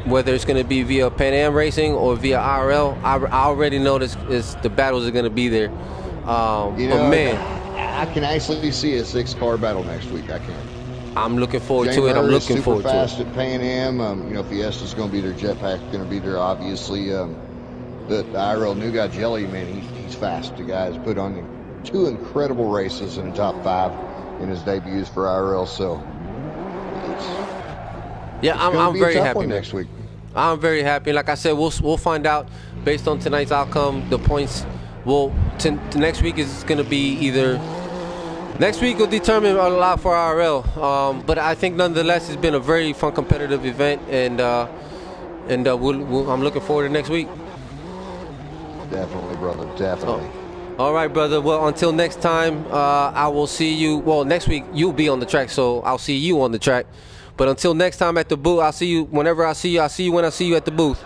Whether it's going to be via Panam Racing or via IRL, I already know the battles are going to be there. But man, I can actually see a 6-car battle next week. I can. I'm looking forward to it. I'm looking forward to it. Fast at Pan Am. Fiesta's going to be there. Jetpack's going to be there. Obviously, the IRL new guy Jelly, man, he's fast. The guy's put on 2 incredible races in the top 5 in his debuts for IRL. So, I'm very happy next week. I'm very happy. Like I said, we'll find out based on tonight's outcome. The points next week is going to be either. Next week will determine a lot for IRL. But I think nonetheless, it's been a very fun competitive event, and I'm looking forward to next week. Definitely, brother. Definitely. All right, brother. Well, until next time, I will see you. Well, next week you'll be on the track, so I'll see you on the track. But until next time at the booth, I'll see you whenever I see you. I'll see you when I see you at the booth.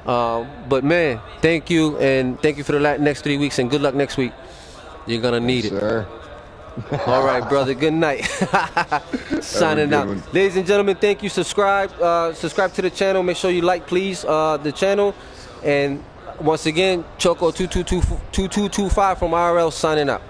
But man, thank you, and thank you for the next 3 weeks, and good luck next week. You're gonna need it. Sir. All right, brother. Good night. Signing out. Ladies and gentlemen, thank you. Subscribe to the channel. Make sure you like, please, the channel. And once again, Choco 2225 from IRL signing out.